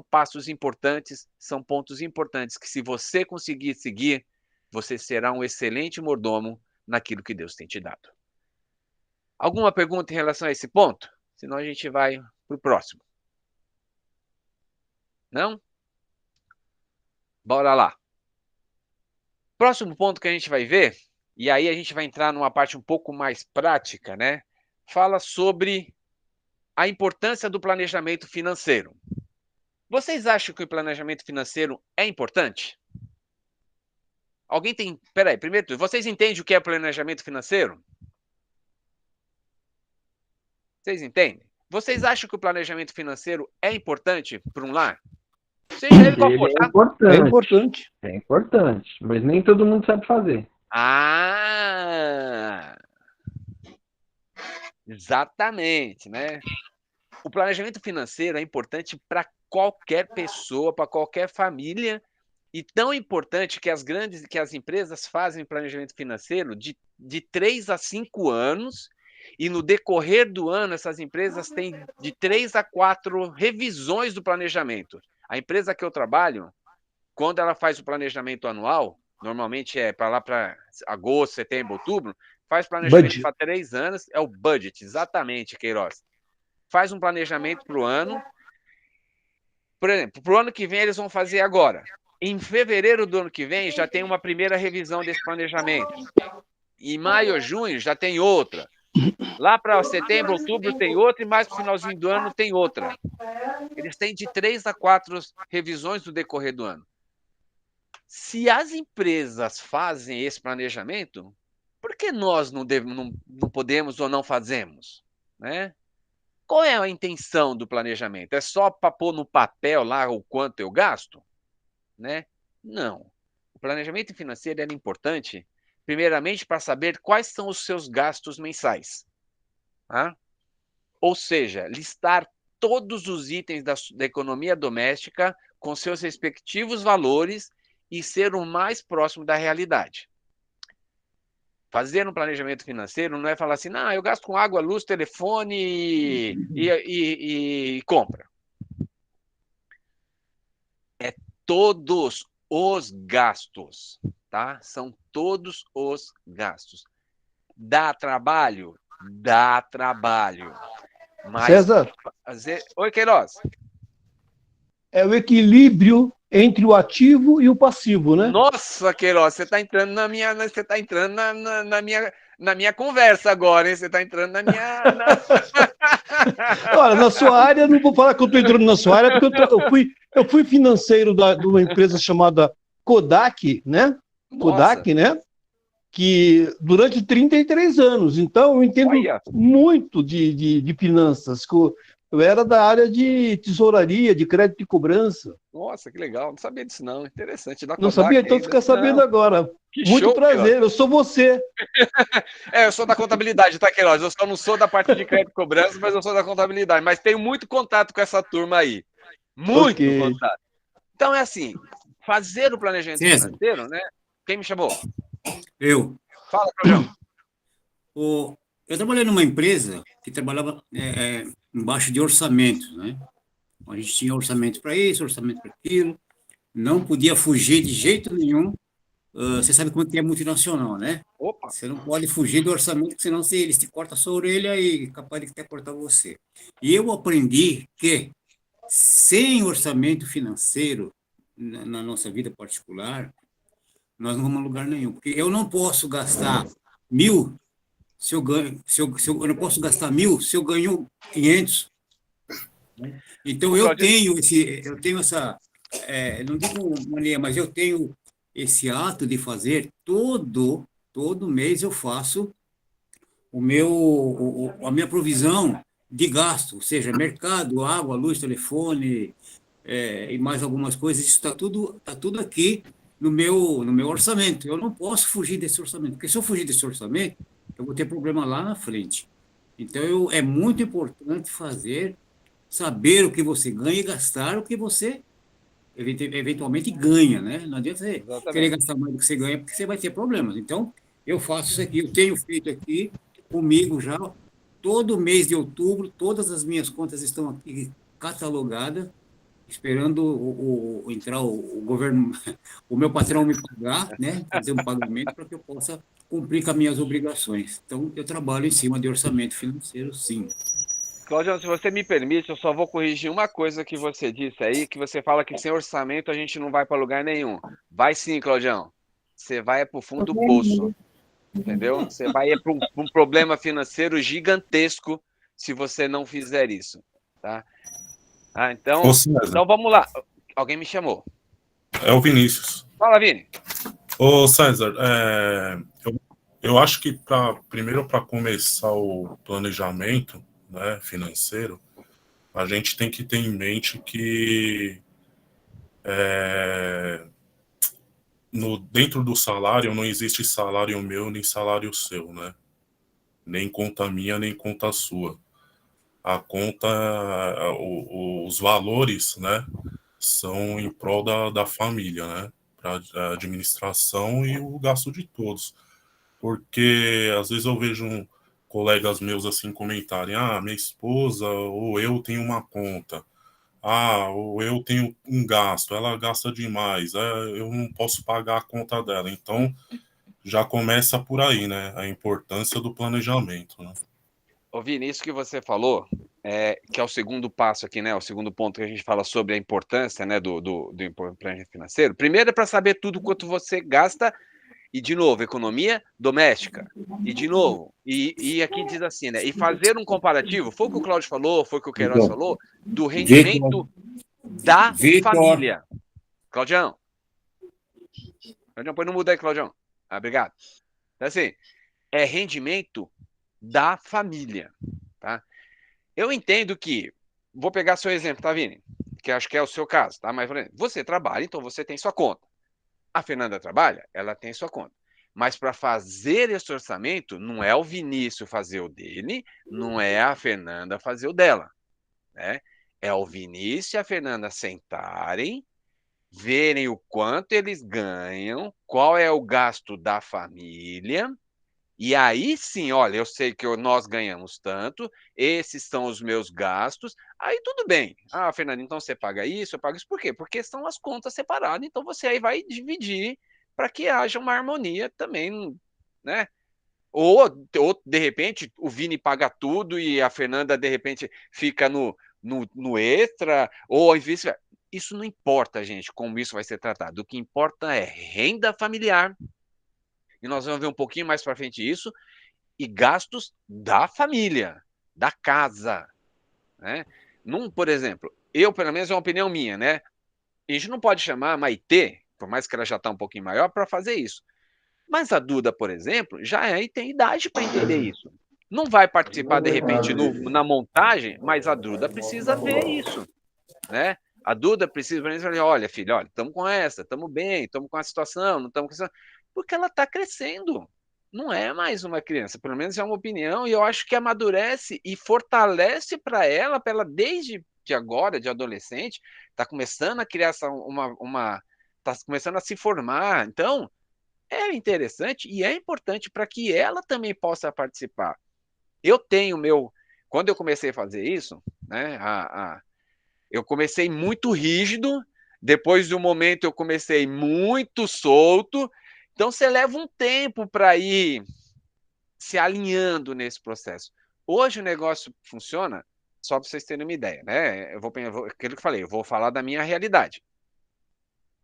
passos importantes, são pontos importantes que se você conseguir seguir, você será um excelente mordomo naquilo que Deus tem te dado. Alguma pergunta em relação a esse ponto? Senão a gente vai para o próximo. Não? Bora lá. Próximo ponto que a gente vai ver, e aí a gente vai entrar numa parte um pouco mais prática, né? Fala sobre a importância do planejamento financeiro. Vocês acham que o planejamento financeiro é importante? Alguém tem... Peraí, primeiro, vocês entendem o que é planejamento financeiro? Vocês entendem? Vocês acham que o planejamento financeiro é importante para um lar? Seja ele qual for, tá? É importante. É importante, mas nem todo mundo sabe fazer. Ah! Exatamente, né? O planejamento financeiro é importante para qualquer pessoa, para qualquer família, e tão importante que as empresas fazem planejamento financeiro de 3 a 5 anos, e no decorrer do ano essas empresas têm de 3 a 4 revisões do planejamento. A empresa que eu trabalho, quando ela faz o planejamento anual, normalmente é para lá para agosto, setembro, outubro, faz planejamento para 3 anos, é o budget, exatamente, Queiroz. Faz um planejamento para o ano. Por exemplo, para o ano que vem eles vão fazer agora. Em fevereiro do ano que vem já tem uma primeira revisão desse planejamento. Em maio ou junho já tem outra. Lá para setembro, outubro tem outra e mais para o finalzinho do ano tem outra. Eles têm de 3 a 4 revisões no decorrer do ano. Se as empresas fazem esse planejamento, por por que nós não podemos ou não fazemos? Né? Qual é a intenção do planejamento? É só para pôr no papel lá o quanto eu gasto? Né? Não. O planejamento financeiro é importante, primeiramente, para saber quais são os seus gastos mensais. Tá? Ou seja, listar todos os itens da economia doméstica com seus respectivos valores e ser o mais próximo da realidade. Fazer um planejamento financeiro não é falar assim, não, eu gasto com água, luz, telefone e compra. É todos os gastos, tá? São todos os gastos. Dá trabalho? Dá trabalho. Mas César, Oi, Queiroz. é o equilíbrio entre o ativo e o passivo, né? Nossa, Queiroz, você está entrando na minha conversa agora, hein? Você está entrando na minha. Olha, na sua área, não vou falar que eu estou entrando na sua área, porque eu fui financeiro de uma empresa chamada Kodak, né? Nossa. Kodak, né? Que durante 33 anos. Então, eu entendo muito de finanças. Eu era da área de tesouraria, de crédito e cobrança. Nossa, que legal. Não sabia disso, não. Interessante. Não sabia? Então fica sabendo agora. Que muito show, prazer, Queiroz. eu sou você. Eu sou da contabilidade, tá, Queiroz? Eu só não sou da parte de crédito e cobrança, mas eu sou da contabilidade. Mas tenho muito contato com essa turma aí. Muito contato. Então, é assim, fazer o planejamento financeiro, né? Quem me chamou? Eu. Fala, Claudião. Eu trabalhei numa empresa que trabalhava embaixo de orçamentos, né? A gente tinha orçamento para isso, orçamento para aquilo, não podia fugir de jeito nenhum. Você sabe como é que é multinacional, né? Opa. Você não pode fugir do orçamento, senão eles te cortam a sua orelha e capaz de até cortar você. E eu aprendi que sem orçamento financeiro na nossa vida particular, nós não vamos a lugar nenhum, porque eu não posso gastar 1.000 se eu ganho, eu não posso gastar 1.000 se eu ganho 500. Então eu tenho essa, não digo mania, mas eu tenho esse ato de fazer todo mês eu faço a minha provisão de gasto, ou seja, mercado, água, luz, telefone, e mais algumas coisas, isso está tudo aqui no meu orçamento. Eu não posso fugir desse orçamento, porque se eu fugir desse orçamento, eu vou ter problema lá na frente. Então, é muito importante saber o que você ganha e gastar o que você eventualmente ganha, né? Não adianta você querer gastar mais do que você ganha, porque você vai ter problemas. Então, eu faço isso aqui, eu tenho feito aqui comigo já, todo mês de outubro, todas as minhas contas estão aqui catalogadas, esperando entrar o governo, o meu patrão me pagar, né? Fazer um pagamento para que eu possa cumprir com as minhas obrigações. Então, eu trabalho em cima de orçamento financeiro, sim. Claudião, se você me permite, eu só vou corrigir uma coisa que você disse aí, que você fala que sem orçamento a gente não vai para lugar nenhum. Vai sim, Claudião. Você vai para o fundo do poço. Entendeu? Você vai para um problema financeiro gigantesco se você não fizer isso. Tá? Então vamos lá. Alguém me chamou. É o Vinícius. Fala, Vini. Ô, César, eu acho que primeiro para começar o planejamento, né, financeiro, a gente tem que ter em mente que dentro do salário não existe salário meu nem salário seu, né? Nem conta minha, nem conta sua. A conta, os valores, né, são em prol da família, né? Para a administração e o gasto de todos. Porque às vezes eu vejo colegas meus assim comentarem: minha esposa ou eu tenho uma conta, ou eu tenho um gasto, ela gasta demais, eu não posso pagar a conta dela. Então já começa por aí, né? A importância do planejamento, né? Ô, Vini, isso que você falou, que é o segundo passo aqui, né? O segundo ponto que a gente fala sobre a importância, né, do planejamento financeiro. Primeiro é para saber tudo quanto você gasta. E, de novo, economia doméstica. E, de novo, e aqui diz assim, né? E fazer um comparativo, foi o que o Cláudio falou, foi o que o Queiroz falou, do rendimento da família. Claudião, põe no mudo aí, Claudião. Obrigado. Então, assim, é rendimento da família, tá? Eu entendo que, vou pegar seu exemplo, tá, Vini? Que acho que é o seu caso, tá? Mas você trabalha, então você tem sua conta. A Fernanda trabalha, ela tem sua conta. Mas para fazer esse orçamento, não é o Vinícius fazer o dele, não é a Fernanda fazer o dela, né? É o Vinícius e a Fernanda sentarem, verem o quanto eles ganham, qual é o gasto da família, e aí sim, olha, eu sei que nós ganhamos tanto, esses são os meus gastos, aí tudo bem. Ah, Fernanda, então você paga isso, eu pago isso. Por quê? Porque são as contas separadas, então você aí vai dividir para que haja uma harmonia também, né? Ou, de repente, o Vini paga tudo e a Fernanda, de repente, fica no extra, ou vice-versa. Isso não importa, gente, como isso vai ser tratado. O que importa é renda familiar, e nós vamos ver um pouquinho mais para frente isso, e gastos da família, da casa, né? Por exemplo, eu, pelo menos, é uma opinião minha, né? A gente não pode chamar a Maitê, por mais que ela já está um pouquinho maior, para fazer isso. Mas a Duda, por exemplo, já tem idade para entender isso. Não vai participar, de repente, na montagem, mas a Duda precisa ver isso, né? A Duda precisa falar, olha, filha, olha, estamos com essa, estamos bem, estamos com a situação, não estamos com essa... Porque ela está crescendo. Não é mais uma criança, pelo menos é uma opinião, e eu acho que amadurece e fortalece para ela desde de agora, de adolescente, está começando a criar está começando a se formar. Então, é interessante e é importante para que ela também possa participar. Eu tenho quando eu comecei a fazer isso, né, eu comecei muito rígido, depois de um momento eu comecei muito solto, então você leva um tempo para ir se alinhando nesse processo. Hoje o negócio funciona, só para vocês terem uma ideia, né? Aquilo que eu falei, eu vou falar da minha realidade.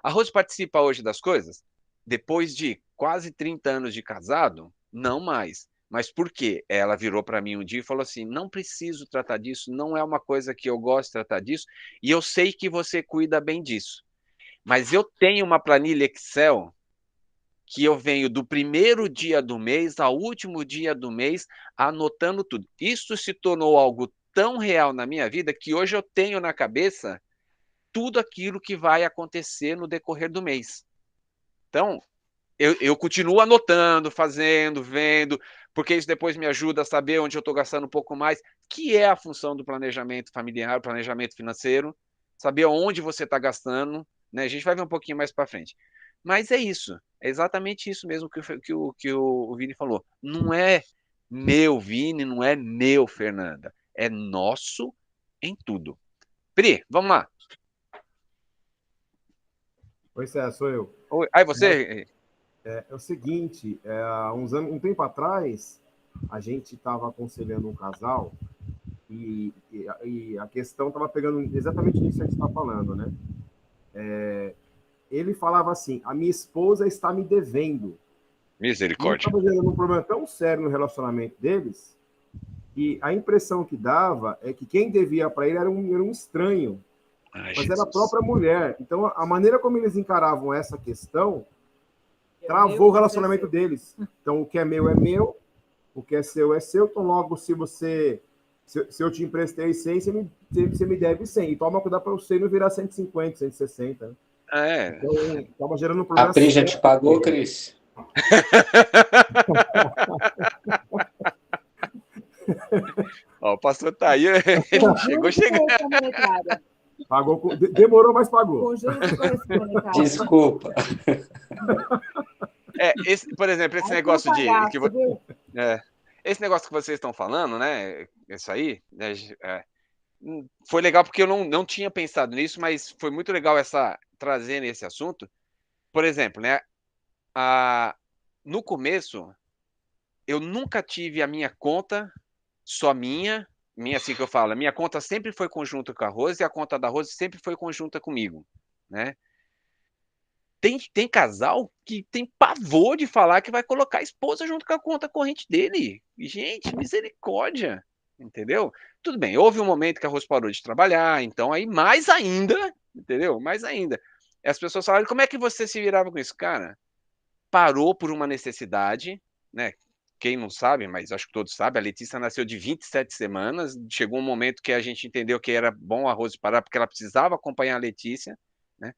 A Rose participa hoje das coisas? Depois de quase 30 anos de casado, não mais. Mas por quê? Ela virou para mim um dia e falou assim, não preciso tratar disso, não é uma coisa que eu gosto de tratar disso, e eu sei que você cuida bem disso. Mas eu tenho uma planilha Excel que eu venho do primeiro dia do mês ao último dia do mês anotando tudo. Isso se tornou algo tão real na minha vida que hoje eu tenho na cabeça tudo aquilo que vai acontecer no decorrer do mês. Então, eu continuo anotando, fazendo, vendo, porque isso depois me ajuda a saber onde eu estou gastando um pouco mais, que é a função do planejamento familiar, planejamento financeiro, saber onde você está gastando, né? A gente vai ver um pouquinho mais para frente. Mas é isso, é exatamente isso mesmo que o Vini falou. Não é meu Vini, não é meu Fernanda, é nosso em tudo. Pri, vamos lá. Oi, César, sou eu. Oi, aí você... É o seguinte, um tempo atrás, a gente estava aconselhando um casal e a questão estava pegando exatamente nisso que a gente está falando, né? Ele falava assim, a minha esposa está me devendo. Misericórdia. Estava gerando um problema tão sério no relacionamento deles que a impressão que dava é que quem devia para ele era um estranho, mas era a própria mulher. Então, a maneira como eles encaravam essa questão travou o relacionamento deles. Então, o que é meu, o que é seu. Então, logo, se eu te emprestei 100, você me deve 100. E toma cuidado para você não virar 150, 160. Né? Então, estava gerando um problema. A Pri já te pagou, Cris? Ó, o pastor tá aí, chegou chegando. Pagou, demorou, mas pagou. Desculpa. Por exemplo, esse negócio esse negócio que vocês estão falando, né? Isso aí, né, foi legal porque eu não tinha pensado nisso, mas foi muito legal trazer esse assunto. Por exemplo, né? No começo, eu nunca tive a minha conta só minha assim que eu falo, a minha conta sempre foi conjunta com a Rose e a conta da Rose sempre foi conjunta comigo, né? Tem casal que tem pavor de falar que vai colocar a esposa junto com a conta corrente dele. Gente, misericórdia, entendeu? Tudo bem, houve um momento que a Rose parou de trabalhar, então aí mais ainda, entendeu? Mais ainda. As pessoas falaram, como é que você se virava com isso? Cara, parou por uma necessidade, né? quem não sabe, mas acho que todos sabem, a Letícia nasceu de 27 semanas, chegou um momento que a gente entendeu que era bom a Rose parar, porque ela precisava acompanhar a Letícia, né?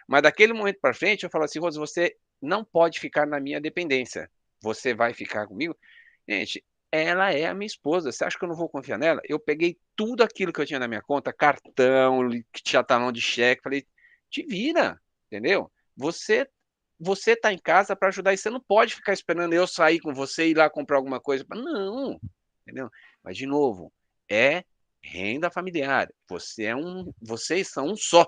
Mas daquele momento para frente, eu falo assim, Rose, você não pode ficar na minha dependência, você vai ficar comigo? Gente, ela é a minha esposa, você acha que eu não vou confiar nela? Eu peguei tudo aquilo que eu tinha na minha conta, cartão, que tinha talão de cheque, falei, te vira, entendeu? Você está em casa para ajudar e você não pode ficar esperando eu sair com você e ir lá comprar alguma coisa. Não, entendeu? Mas, de novo, é renda familiar. Vocês são um só,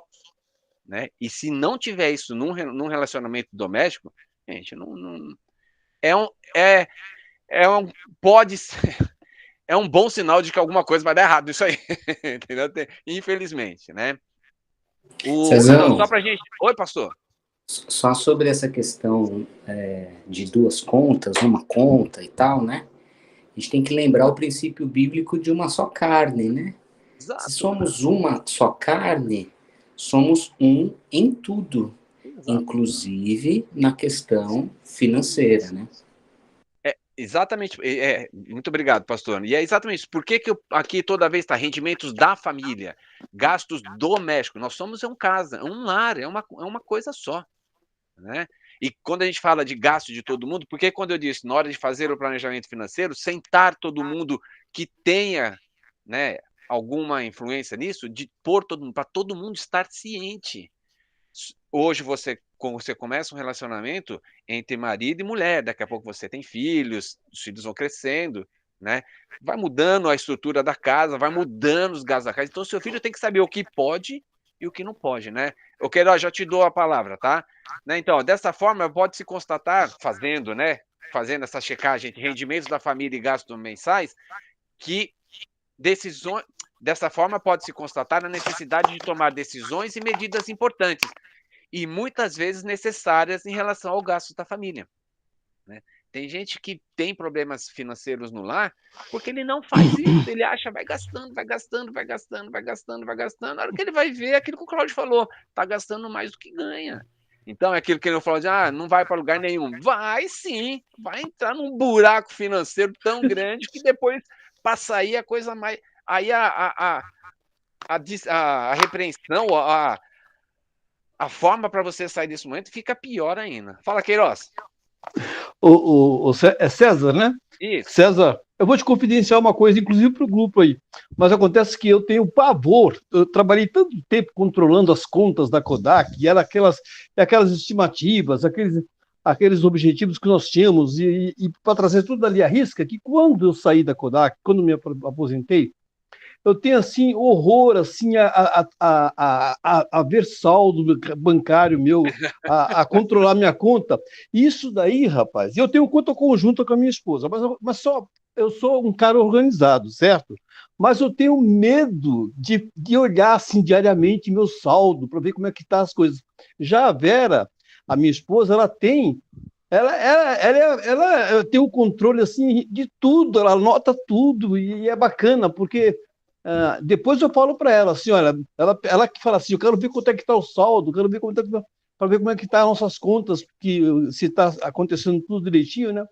né? E se não tiver isso num relacionamento doméstico, gente, pode ser, é um bom sinal de que alguma coisa vai dar errado isso aí, entendeu? Infelizmente, né? Só pra gente... Oi, pastor. Só sobre essa questão de duas contas, uma conta e tal, né? A gente tem que lembrar o princípio bíblico de uma só carne, né? Exato. Se somos uma só carne, somos um em tudo, exato, inclusive na questão financeira, né? Exatamente, muito obrigado, pastor. E é exatamente isso. Por que aqui toda vez está rendimentos da família, gastos domésticos? Nós somos casa, um lar, é uma coisa só, né? E quando a gente fala de gasto de todo mundo, porque quando eu disse, na hora de fazer o planejamento financeiro, sentar todo mundo que tenha, né, alguma influência nisso, de pôr todo mundo, para todo mundo estar ciente. Hoje você começa um relacionamento entre marido e mulher, daqui a pouco você tem filhos, os filhos vão crescendo, né? Vai mudando a estrutura da casa, vai mudando os gastos da casa, então seu filho tem que saber o que pode e o que não pode, né? Eu quero, já te dou a palavra, tá? Né? Então, dessa forma, pode se constatar, fazendo essa checagem de rendimentos da família e gastos mensais, que dessa forma pode se constatar a necessidade de tomar decisões e medidas importantes, e muitas vezes necessárias em relação ao gasto da família, né? Tem gente que tem problemas financeiros no lar porque ele não faz isso, ele acha, vai gastando, vai gastando, vai gastando, vai gastando, vai gastando, na hora que ele vai ver, aquilo que o Cláudio falou, tá gastando mais do que ganha. Então, é aquilo que ele falou de, não vai para lugar nenhum. Vai sim, vai entrar num buraco financeiro tão grande que depois, para sair, a coisa mais... Aí a repreensão, a forma para você sair desse momento fica pior ainda. Fala, Queiroz. É César, né? Isso. César, eu vou te confidenciar uma coisa, inclusive para o grupo aí, mas acontece que eu tenho pavor, eu trabalhei tanto tempo controlando as contas da Kodak, e era aquelas estimativas, aqueles objetivos que nós tínhamos, e para trazer tudo ali à risca, que quando eu saí da Kodak, quando me aposentei, eu tenho, assim, horror, assim, a ver saldo bancário meu, a controlar minha conta. Isso daí, rapaz, eu tenho conta conjunta com a minha esposa, mas eu sou um cara organizado, certo? Mas eu tenho medo de olhar, assim, diariamente meu saldo, para ver como é que tá as coisas. Já a Vera, a minha esposa, ela tem o controle, assim, de tudo, ela anota tudo, e é bacana, porque... depois eu falo para ela, assim, olha, ela que fala assim, eu quero ver quanto é que está o saldo, quero ver para ver como é que está as nossas contas, se está acontecendo tudo direitinho, né?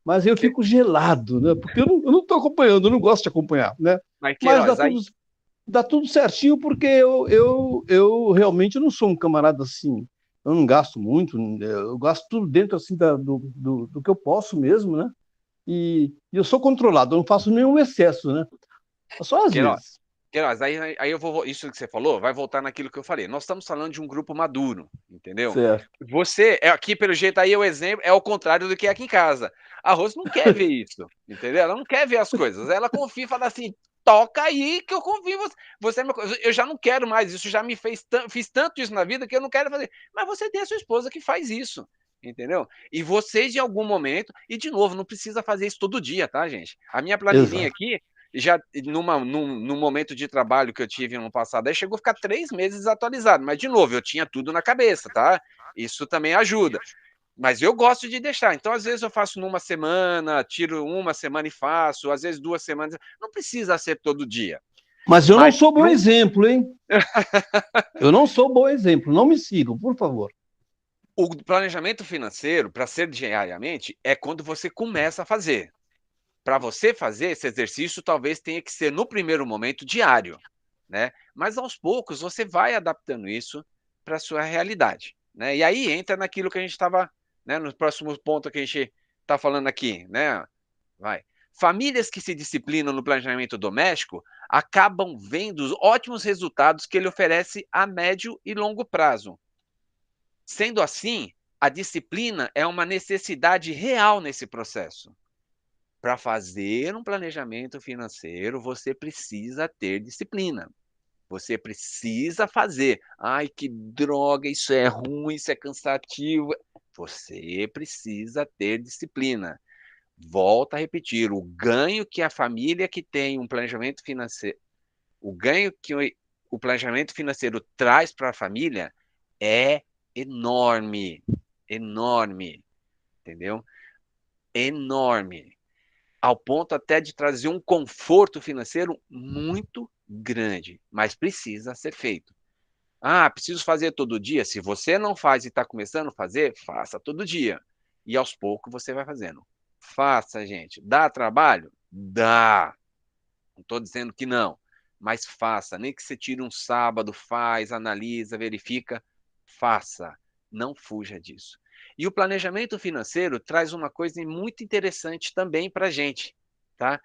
Mas eu fico gelado, né? Porque eu não estou acompanhando, eu não gosto de acompanhar, né? Mas dá tudo certinho, porque eu realmente não sou um camarada assim, eu não gasto muito, eu gasto tudo dentro assim do que eu posso mesmo, né? E eu sou controlado, eu não faço nenhum excesso, né? Só às vezes. Queiroz, aí eu vou. Isso que você falou vai voltar naquilo que eu falei. Nós estamos falando de um grupo maduro, entendeu? Certo. Você, aqui, pelo jeito, aí o exemplo é o contrário do que é aqui em casa. A Rose não quer ver isso, entendeu? Ela não quer ver as coisas. Ela confia e fala assim: toca aí que eu confio em você. Eu já não quero mais isso, já me fiz tanto isso na vida que eu não quero fazer. Mas você tem a sua esposa que faz isso. Entendeu? E vocês, em algum momento, e de novo, não precisa fazer isso todo dia, tá, gente? A minha planilhinha aqui. Já num momento de trabalho que eu tive no passado, aí chegou a ficar 3 meses desatualizado, mas de novo, eu tinha tudo na cabeça, tá? Isso também ajuda, mas eu gosto de deixar, então às vezes eu faço numa semana, tiro uma semana e faço, às vezes 2 semanas, não precisa ser todo dia. Mas eu não sou bom exemplo, hein? Eu não sou bom exemplo, não me sigam, por favor. O planejamento financeiro, para ser diariamente, é quando você começa a fazer. para você fazer esse exercício, talvez tenha que ser, no primeiro momento, diário, né? Mas, aos poucos, você vai adaptando isso para a sua realidade, né? E aí entra naquilo que a gente estava, né, no próximo ponto que a gente está falando aqui, né? Famílias que se disciplinam no planejamento doméstico acabam vendo os ótimos resultados que ele oferece a médio e longo prazo. Sendo assim, a disciplina é uma necessidade real nesse processo. Para fazer um planejamento financeiro, você precisa ter disciplina. Você precisa fazer. Ai, que droga, isso é ruim, isso é cansativo. Você precisa ter disciplina. Volto a repetir, o ganho que a família que tem um planejamento financeiro, o ganho que o planejamento financeiro traz para a família é enorme, enorme, entendeu? Enorme, ao ponto até de trazer um conforto financeiro muito grande, mas precisa ser feito. Ah, preciso fazer todo dia? Se você não faz e está começando a fazer, faça todo dia. E aos poucos você vai fazendo. Faça, gente. Dá trabalho? Dá. Não estou dizendo que não, mas faça. Nem que você tire um sábado, faz, analisa, verifica, faça. Não fuja disso. E o planejamento financeiro traz uma coisa muito interessante também para a gente, tá?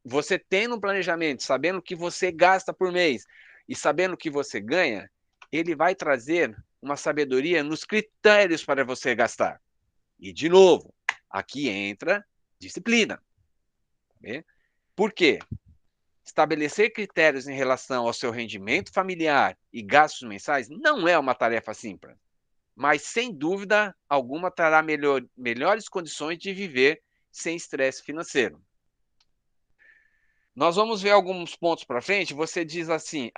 Você tendo um planejamento, sabendo o que você gasta por mês e sabendo o que você ganha, ele vai trazer uma sabedoria nos critérios para você gastar. E, de novo, aqui entra disciplina. Por quê? Estabelecer critérios em relação ao seu rendimento familiar e gastos mensais não é uma tarefa simples, mas, sem dúvida alguma, trará melhores condições de viver sem estresse financeiro. Nós vamos ver alguns pontos para frente. Você diz assim,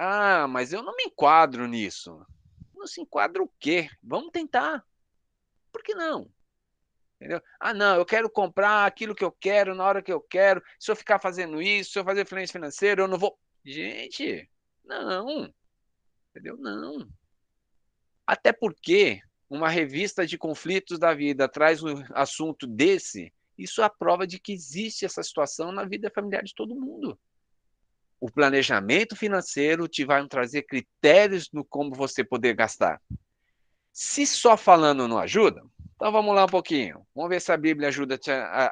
mas eu não me enquadro nisso. Não se enquadra o quê? Vamos tentar. Por que não? Entendeu? Não, eu quero comprar aquilo que eu quero, na hora que eu quero. Se eu ficar fazendo isso, se eu fazer fluência financeira, eu não vou... Gente, não. Entendeu? Não. Até porque uma revista de conflitos da vida traz um assunto desse, isso é a prova de que existe essa situação na vida familiar de todo mundo. O planejamento financeiro te vai trazer critérios no como você poder gastar. Se só falando não ajuda, então vamos lá um pouquinho. Vamos ver se a Bíblia ajuda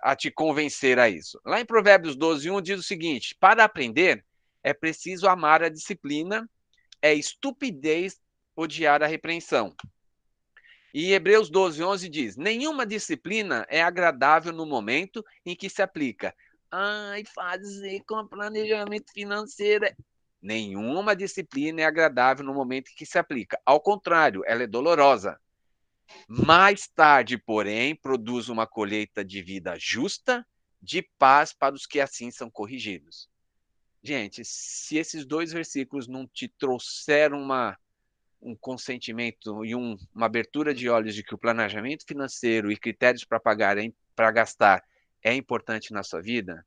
a te convencer a isso. Lá em Provérbios 12:1 diz o seguinte: para aprender é preciso amar a disciplina, é estupidez odiar a repreensão. E Hebreus 12:11 diz: nenhuma disciplina é agradável no momento em que se aplica. Fazer com planejamento financeiro. Nenhuma disciplina é agradável no momento em que se aplica. Ao contrário, ela é dolorosa. Mais tarde, porém, produz uma colheita de vida justa, de paz para os que assim são corrigidos. Gente, se esses dois versículos não te trouxeram um consentimento e uma abertura de olhos de que o planejamento financeiro e critérios para pagar, para gastar, é importante na sua vida,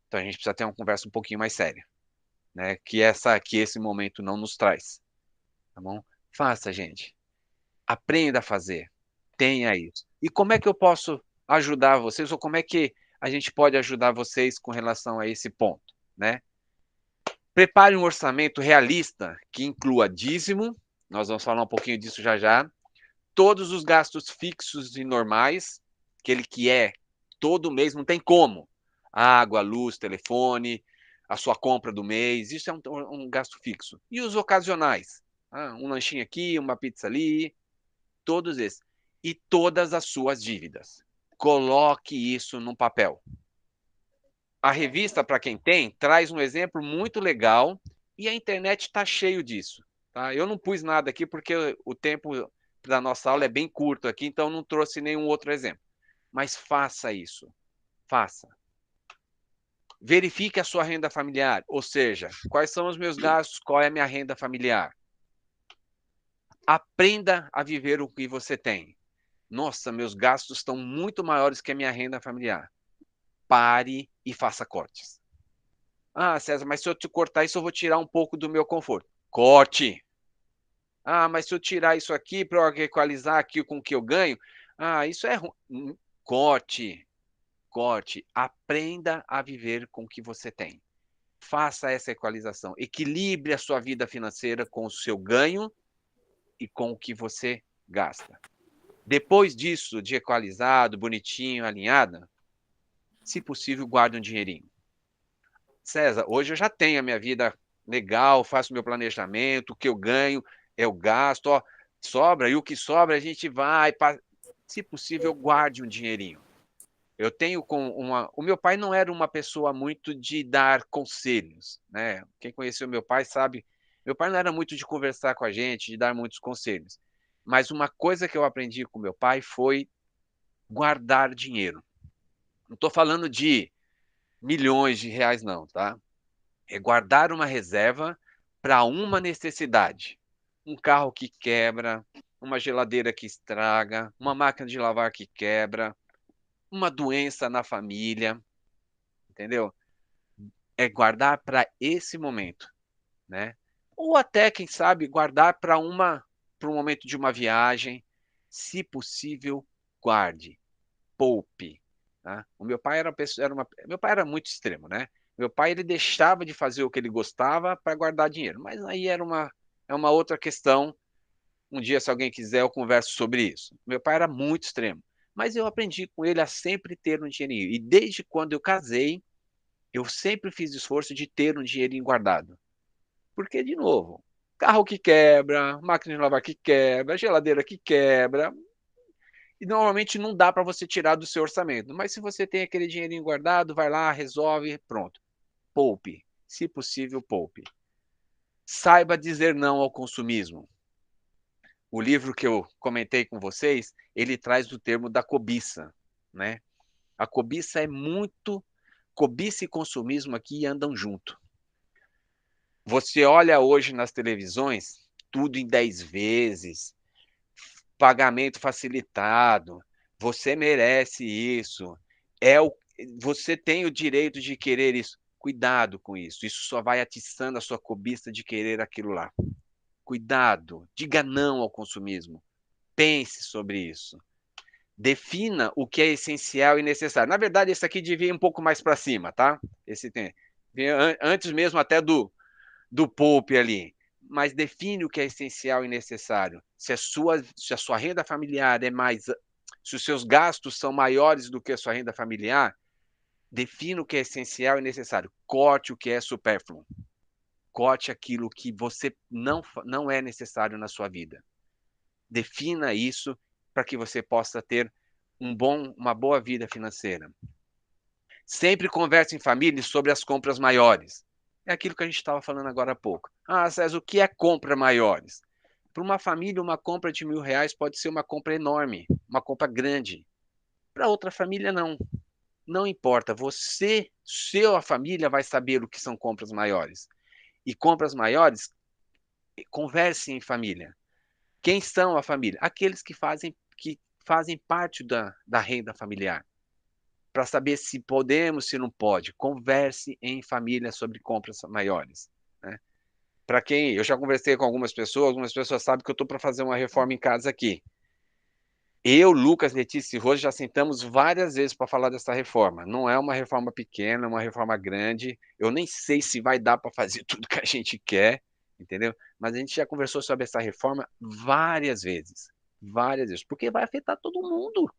então a gente precisa ter uma conversa um pouquinho mais séria, né? Que esse momento não nos traz, tá bom? Faça, gente. Aprenda a fazer. Tenha isso. E como é que eu posso ajudar vocês, ou como é que a gente pode ajudar vocês com relação a esse ponto, né? Prepare um orçamento realista que inclua dízimo, nós vamos falar um pouquinho disso já já, todos os gastos fixos e normais, aquele que é todo mês, não tem como. Água, luz, telefone, a sua compra do mês, isso é um gasto fixo. E os ocasionais? Um lanchinho aqui, uma pizza ali, todos esses. E todas as suas dívidas. Coloque isso num papel. A revista, para quem tem, traz um exemplo muito legal e a internet está cheio disso. Tá? Eu não pus nada aqui porque o tempo da nossa aula é bem curto aqui, então não trouxe nenhum outro exemplo. Mas faça isso. Faça. Verifique a sua renda familiar, ou seja, quais são os meus gastos, qual é a minha renda familiar. Aprenda a viver o que você tem. Nossa, meus gastos estão muito maiores que a minha renda familiar. Pare e faça cortes. César, mas se eu te cortar isso, eu vou tirar um pouco do meu conforto. Corte. Mas se eu tirar isso aqui para eu equalizar aqui com o que eu ganho, isso é ruim. Corte. corte, aprenda a viver com o que você tem. Faça essa equalização. Equilibre a sua vida financeira com o seu ganho e com o que você gasta. Depois disso, de equalizado, bonitinho, alinhado, se possível, guarde um dinheirinho. César, hoje eu já tenho a minha vida legal, faço meu planejamento, o que eu ganho, eu gasto, ó, sobra, e o que sobra a gente vai... Se possível, guarde um dinheirinho. Eu tenho o meu pai não era uma pessoa muito de dar conselhos, né? Quem conheceu meu pai sabe, meu pai não era muito de conversar com a gente, de dar muitos conselhos. Mas uma coisa que eu aprendi com meu pai foi guardar dinheiro. Não estou falando de milhões de reais, não, tá? É guardar uma reserva para uma necessidade. Um carro que quebra, uma geladeira que estraga, uma máquina de lavar que quebra, uma doença na família, entendeu? É guardar para esse momento, né? Ou até, quem sabe, guardar para um momento de uma viagem. Se possível, guarde, poupe. Tá? O meu pai meu pai era muito extremo, né? Meu pai ele deixava de fazer o que ele gostava para guardar dinheiro, mas aí é uma outra questão. Um dia, se alguém quiser, eu converso sobre isso. Meu pai era muito extremo, mas eu aprendi com ele a sempre ter um dinheirinho. E desde quando eu casei, eu sempre fiz esforço de ter um dinheirinho guardado. Porque, de novo, carro que quebra, máquina de lavar que quebra, geladeira que quebra, e normalmente não dá para você tirar do seu orçamento. Mas se você tem aquele dinheirinho guardado, vai lá, resolve, pronto. Poupe. Se possível, poupe. Saiba dizer não ao consumismo. O livro que eu comentei com vocês, ele traz o termo da cobiça, né? A cobiça é muito... Cobiça e consumismo aqui andam junto. Você olha hoje nas televisões, tudo em 10 vezes, pagamento facilitado, você merece isso, você tem o direito de querer isso. Cuidado com isso, isso só vai atiçando a sua cobiça de querer aquilo lá. Cuidado, diga não ao consumismo, pense sobre isso. Defina o que é essencial e necessário. Na verdade, esse aqui devia ir um pouco mais para cima, tá? Esse tem antes mesmo até do poupe ali. Mas define o que é essencial e necessário. Se a sua renda familiar é mais... Se os seus gastos são maiores do que a sua renda familiar, defina o que é essencial e necessário. Corte o que é supérfluo. Corte aquilo que você não é necessário na sua vida. Defina isso para que você possa ter uma boa vida financeira. Sempre converse em família sobre as compras maiores. É aquilo que a gente estava falando agora há pouco. Ah, César, o que é compra maiores? Para uma família, uma compra de R$1.000 pode ser uma compra enorme, uma compra grande. Para outra família, não. Não importa. Sua família vai saber o que são compras maiores. E compras maiores, converse em família. Quem são a família? Aqueles que fazem parte da renda familiar. Para saber se podemos, se não pode. Converse em família sobre compras maiores. Né? Para quem... Eu já conversei com algumas pessoas sabem que eu estou para fazer uma reforma em casa aqui. Eu, Lucas, Letícia e Rose já sentamos várias vezes para falar dessa reforma. Não é uma reforma pequena, é uma reforma grande. Eu nem sei se vai dar para fazer tudo que a gente quer, entendeu? Mas a gente já conversou sobre essa reforma várias vezes. Várias vezes. Porque vai afetar todo mundo.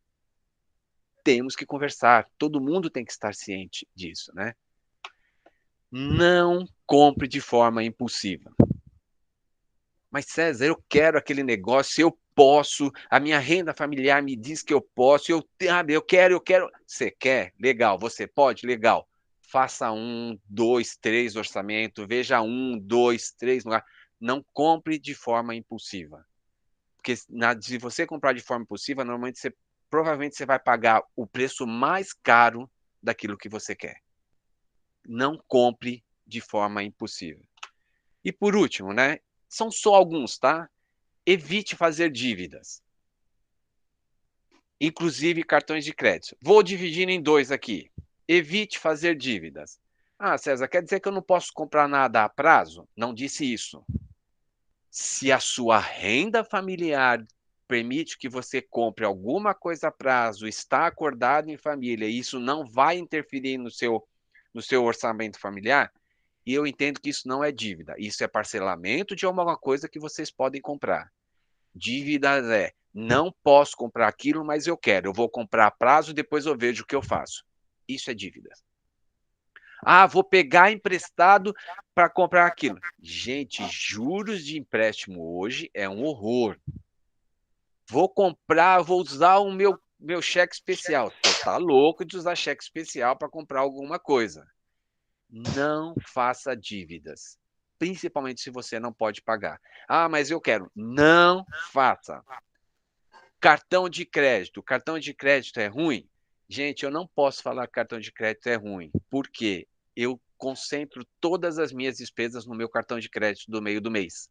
Temos que conversar. Todo mundo tem que estar ciente disso, né? Não compre de forma impulsiva. Mas, César, eu quero aquele negócio, eu posso, a minha renda familiar me diz que eu posso, eu quero. Você quer? Legal. Você pode? Legal. Faça 1, 2, 3 orçamento, veja 1, 2, 3 lugares. Não compre de forma impulsiva. Porque se você comprar de forma impulsiva, normalmente provavelmente você vai pagar o preço mais caro daquilo que você quer. Não compre de forma impulsiva. E por último, né? São só alguns, tá? Evite fazer dívidas. Inclusive cartões de crédito. Vou dividir em 2 aqui. Evite fazer dívidas. Ah, César, quer dizer que eu não posso comprar nada a prazo? Não disse isso. Se a sua renda familiar permite que você compre alguma coisa a prazo, está acordado em família, e isso não vai interferir no seu orçamento familiar, e eu entendo que isso não é dívida. Isso é parcelamento de alguma coisa que vocês podem comprar. Dívida é, não posso comprar aquilo, mas eu quero. Eu vou comprar a prazo, depois eu vejo o que eu faço. Isso é dívida. Ah, vou pegar emprestado para comprar aquilo. Gente, juros de empréstimo hoje é um horror. Vou comprar, vou usar o meu cheque especial. Você tá louco de usar cheque especial para comprar alguma coisa. Não faça dívidas, principalmente se você não pode pagar. Ah, mas eu quero. Não faça. Cartão de crédito. Cartão de crédito é ruim? Gente, eu não posso falar que cartão de crédito é ruim. Por quê? Eu concentro todas as minhas despesas no meu cartão de crédito do meio do mês.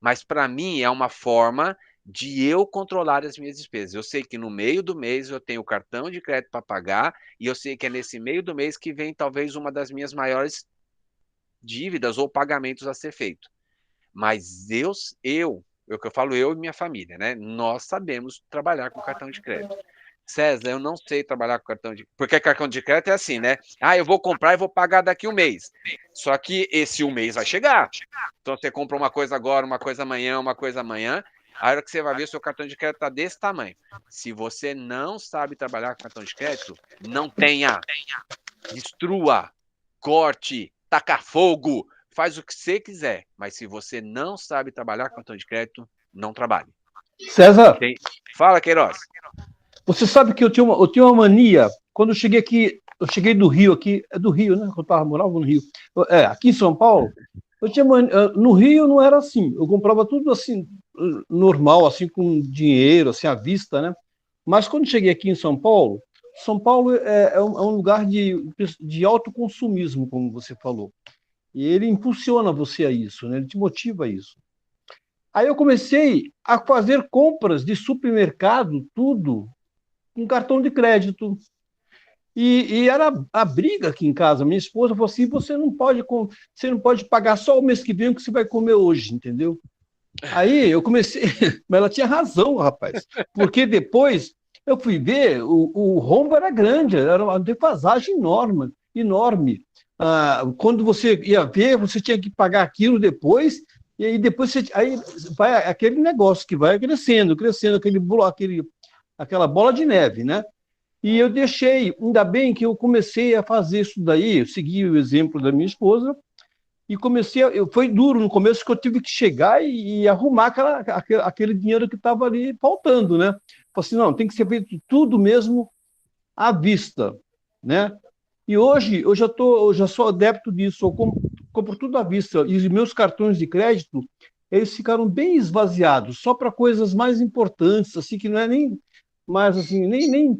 Mas para mim é uma forma de eu controlar as minhas despesas. Eu sei que no meio do mês eu tenho o cartão de crédito para pagar e eu sei que é nesse meio do mês que vem talvez uma das minhas maiores dívidas ou pagamentos a ser feito. Mas o que eu falo, eu e minha família, né? Nós sabemos trabalhar com cartão de crédito. César, eu não sei trabalhar com cartão de... Porque cartão de crédito é assim, né? Ah, eu vou comprar e vou pagar daqui um mês. Só que esse um mês vai chegar. Então, você compra uma coisa agora, uma coisa amanhã, uma coisa amanhã. A hora que você vai ver, o seu cartão de crédito está desse tamanho. Se você não sabe trabalhar com cartão de crédito, não tenha. Destrua, corte, taca fogo, faz o que você quiser. Mas se você não sabe trabalhar com cartão de crédito, não trabalhe. César. Fala, Queiroz. Você sabe que eu tinha uma mania, quando eu cheguei aqui, eu cheguei do Rio aqui, é do Rio, né? Eu morava no Rio. Aqui em São Paulo, eu tinha no Rio não era assim, eu comprava tudo assim, normal, assim, com dinheiro, assim, à vista, né? Mas quando cheguei aqui em São Paulo é um lugar de autoconsumismo, como você falou. E ele impulsiona você a isso, né? Ele te motiva a isso. Aí eu comecei a fazer compras de supermercado, tudo, com cartão de crédito. E era a briga aqui em casa. Minha esposa falou assim, você não pode pagar só o mês que vem o que você vai comer hoje, entendeu? Aí eu comecei... Mas ela tinha razão, rapaz. Porque depois eu fui ver, o rombo era grande, era uma defasagem enorme. Quando você ia ver, você tinha que pagar aquilo depois, e aí depois aí vai aquele negócio que vai crescendo, aquela bola de neve, né? E eu deixei, ainda bem que eu comecei a fazer isso daí, eu segui o exemplo da minha esposa, e foi duro no começo, que eu tive que chegar e arrumar aquele dinheiro que estava ali faltando, né? Falei assim, não, tem que ser feito tudo mesmo à vista, né? E hoje eu já sou adepto disso, eu compro tudo à vista, e os meus cartões de crédito, eles ficaram bem esvaziados, só para coisas mais importantes, assim, que não é nem mais assim, nem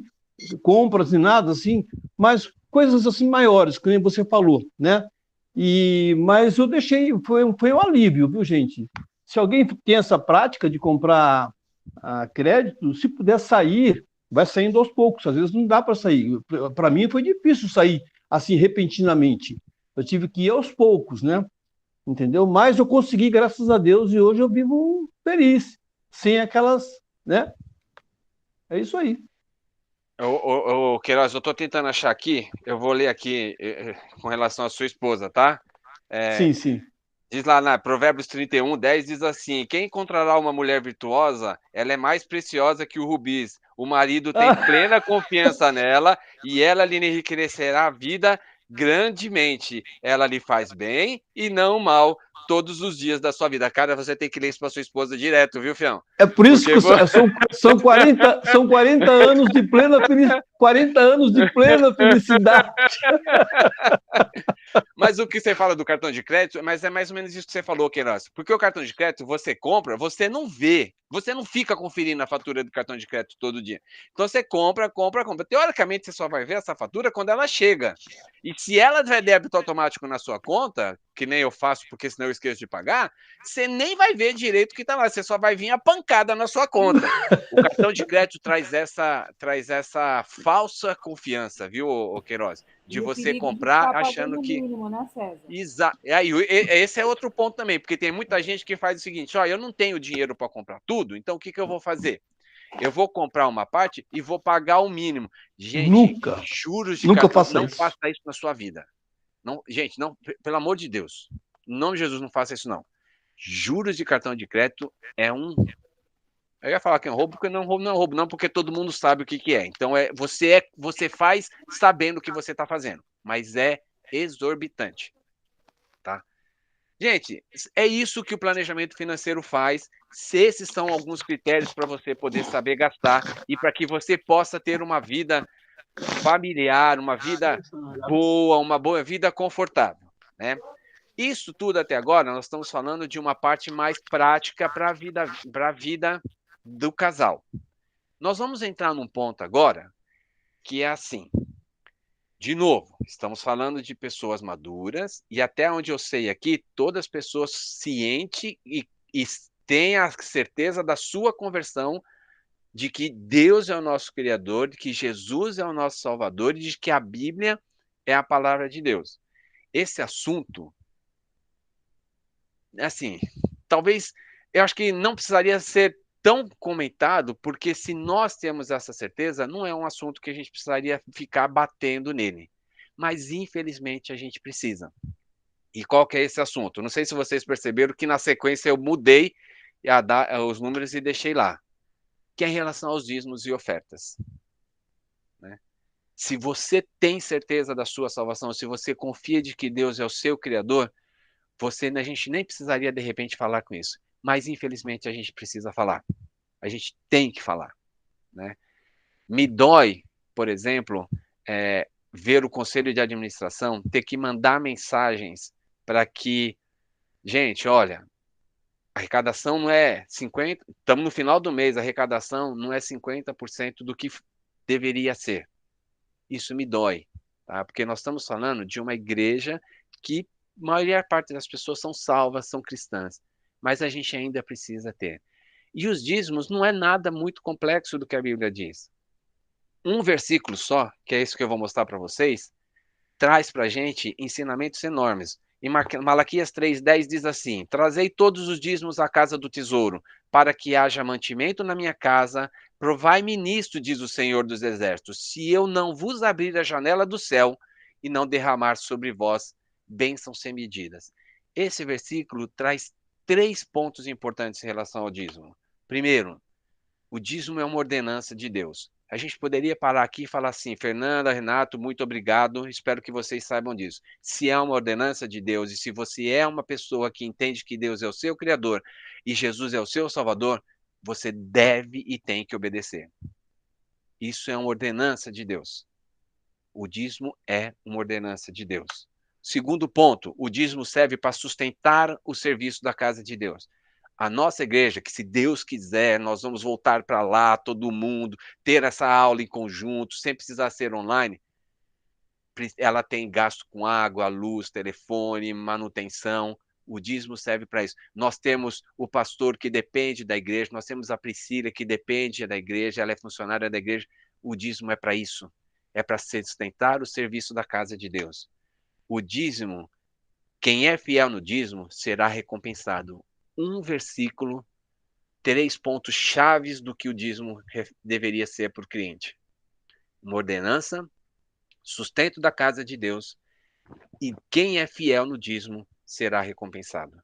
compras nem nada assim, mas coisas assim maiores, que nem você falou, né? Mas eu deixei, foi um alívio, viu, gente? Se alguém tem essa prática de comprar crédito, se puder sair, vai saindo aos poucos, às vezes não dá para sair. Para mim foi difícil sair assim repentinamente. Eu tive que ir aos poucos, né? Entendeu? Mas eu consegui, graças a Deus, e hoje eu vivo feliz, sem aquelas, né? É isso aí. Queiroz, eu estou tentando achar aqui, eu vou ler aqui com relação à sua esposa, tá? Sim. Diz lá na Provérbios 31:10, diz assim, quem encontrará uma mulher virtuosa, ela é mais preciosa que o rubis. O marido tem plena confiança nela e ela lhe enriquecerá a vida grandemente. Ela lhe faz bem e não mal todos os dias da sua vida. Cara, você tem que ler isso para sua esposa direto, viu, Fião? É por isso que são 40 anos de plena felicidade. 40 anos de plena felicidade. Mas o que você fala do cartão de crédito, mas é mais ou menos isso que você falou, Queiroz. Porque o cartão de crédito, você compra, você não vê. Você não fica conferindo a fatura do cartão de crédito todo dia. Então você compra. Teoricamente, você só vai ver essa fatura quando ela chega. E se ela tiver débito automático na sua conta, que nem eu faço, porque senão eu esqueço de pagar, você nem vai ver direito o que está lá, você só vai vir a pancada na sua conta. O cartão de crédito traz essa falsa confiança, viu, Queiroz? De você comprar achando que... mínimo, né, César? Exato. Aí, esse é outro ponto também, porque tem muita gente que faz o seguinte, ó, eu não tenho dinheiro para comprar tudo, então o que eu vou fazer? Eu vou comprar uma parte e vou pagar o mínimo. Gente, juros de cartão, não faça isso na sua vida. Não, gente, não, pelo amor de Deus. Em nome de Jesus, não faça isso, não. Juros de cartão de crédito é um... Eu ia falar que é um roubo, porque não é roubo, não, porque todo mundo sabe o que é. Então, você faz sabendo o que você está fazendo, mas é exorbitante. Tá? Gente, é isso que o planejamento financeiro faz. Se esses são alguns critérios para você poder saber gastar e para que você possa ter uma vida familiar, uma vida boa, uma boa vida confortável, né? Isso tudo até agora, nós estamos falando de uma parte mais prática para a vida do casal. Nós vamos entrar num ponto agora que é assim. De novo, estamos falando de pessoas maduras e até onde eu sei aqui, todas as pessoas cientes e têm a certeza da sua conversão, de que Deus é o nosso Criador, de que Jesus é o nosso Salvador e de que a Bíblia é a palavra de Deus. Esse assunto, assim, talvez, eu acho que não precisaria ser tão comentado, porque se nós temos essa certeza, não é um assunto que a gente precisaria ficar batendo nele. Mas, infelizmente, a gente precisa. E qual que é esse assunto? Não sei se vocês perceberam que na sequência eu mudei os números e deixei lá. Que é em relação aos dízimos e ofertas. Né? Se você tem certeza da sua salvação, se você confia de que Deus é o seu Criador, a gente nem precisaria, de repente, falar com isso. Mas, infelizmente, a gente precisa falar. A gente tem que falar. Né? Me dói, por exemplo, ver o Conselho de Administração ter que mandar mensagens para que... Gente, olha... A arrecadação não é 50%, estamos no final do mês, a arrecadação não é 50% do que deveria ser. Isso me dói, tá? Porque nós estamos falando de uma igreja que a maior parte das pessoas são salvas, são cristãs, mas a gente ainda precisa ter. E os dízimos não é nada muito complexo do que a Bíblia diz. Um versículo só, que é isso que eu vou mostrar para vocês, traz para a gente ensinamentos enormes. Em Malaquias 3,10 diz assim, trazei todos os dízimos à casa do tesouro, para que haja mantimento na minha casa, provai-me nisto, diz o Senhor dos Exércitos, se eu não vos abrir a janela do céu e não derramar sobre vós bênçãos sem medidas. Esse versículo traz 3 pontos importantes em relação ao dízimo. Primeiro, o dízimo é uma ordenança de Deus. A gente poderia parar aqui e falar assim, Fernanda, Renato, muito obrigado, espero que vocês saibam disso. Se é uma ordenança de Deus e se você é uma pessoa que entende que Deus é o seu Criador e Jesus é o seu Salvador, você deve e tem que obedecer. Isso é uma ordenança de Deus. O dízimo é uma ordenança de Deus. Segundo ponto, o dízimo serve para sustentar o serviço da casa de Deus. A nossa igreja, que se Deus quiser, nós vamos voltar para lá, todo mundo, ter essa aula em conjunto, sem precisar ser online, ela tem gasto com água, luz, telefone, manutenção, o dízimo serve para isso. Nós temos o pastor que depende da igreja, nós temos a Priscila que depende da igreja, ela é funcionária da igreja, o dízimo é para isso, é para sustentar o serviço da casa de Deus. O dízimo, quem é fiel no dízimo, será recompensado. Um versículo, 3 pontos chaves do que o dízimo deveria ser para o cliente. Uma ordenança, sustento da casa de Deus, e quem é fiel no dízimo será recompensado.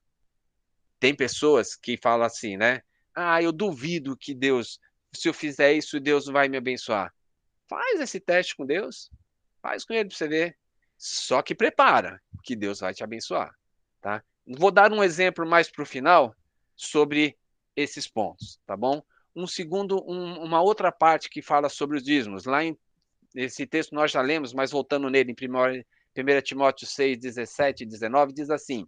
Tem pessoas que falam assim, né? Ah, eu duvido que Deus, se eu fizer isso, Deus vai me abençoar. Faz esse teste com Deus, faz com ele para você ver. Só que prepara, que Deus vai te abençoar, tá? Vou dar um exemplo mais para o final sobre esses pontos, tá bom? Uma outra parte que fala sobre os dízimos. Lá nesse texto nós já lemos, mas voltando nele, em 1 Timóteo 6, 17 e 19, diz assim,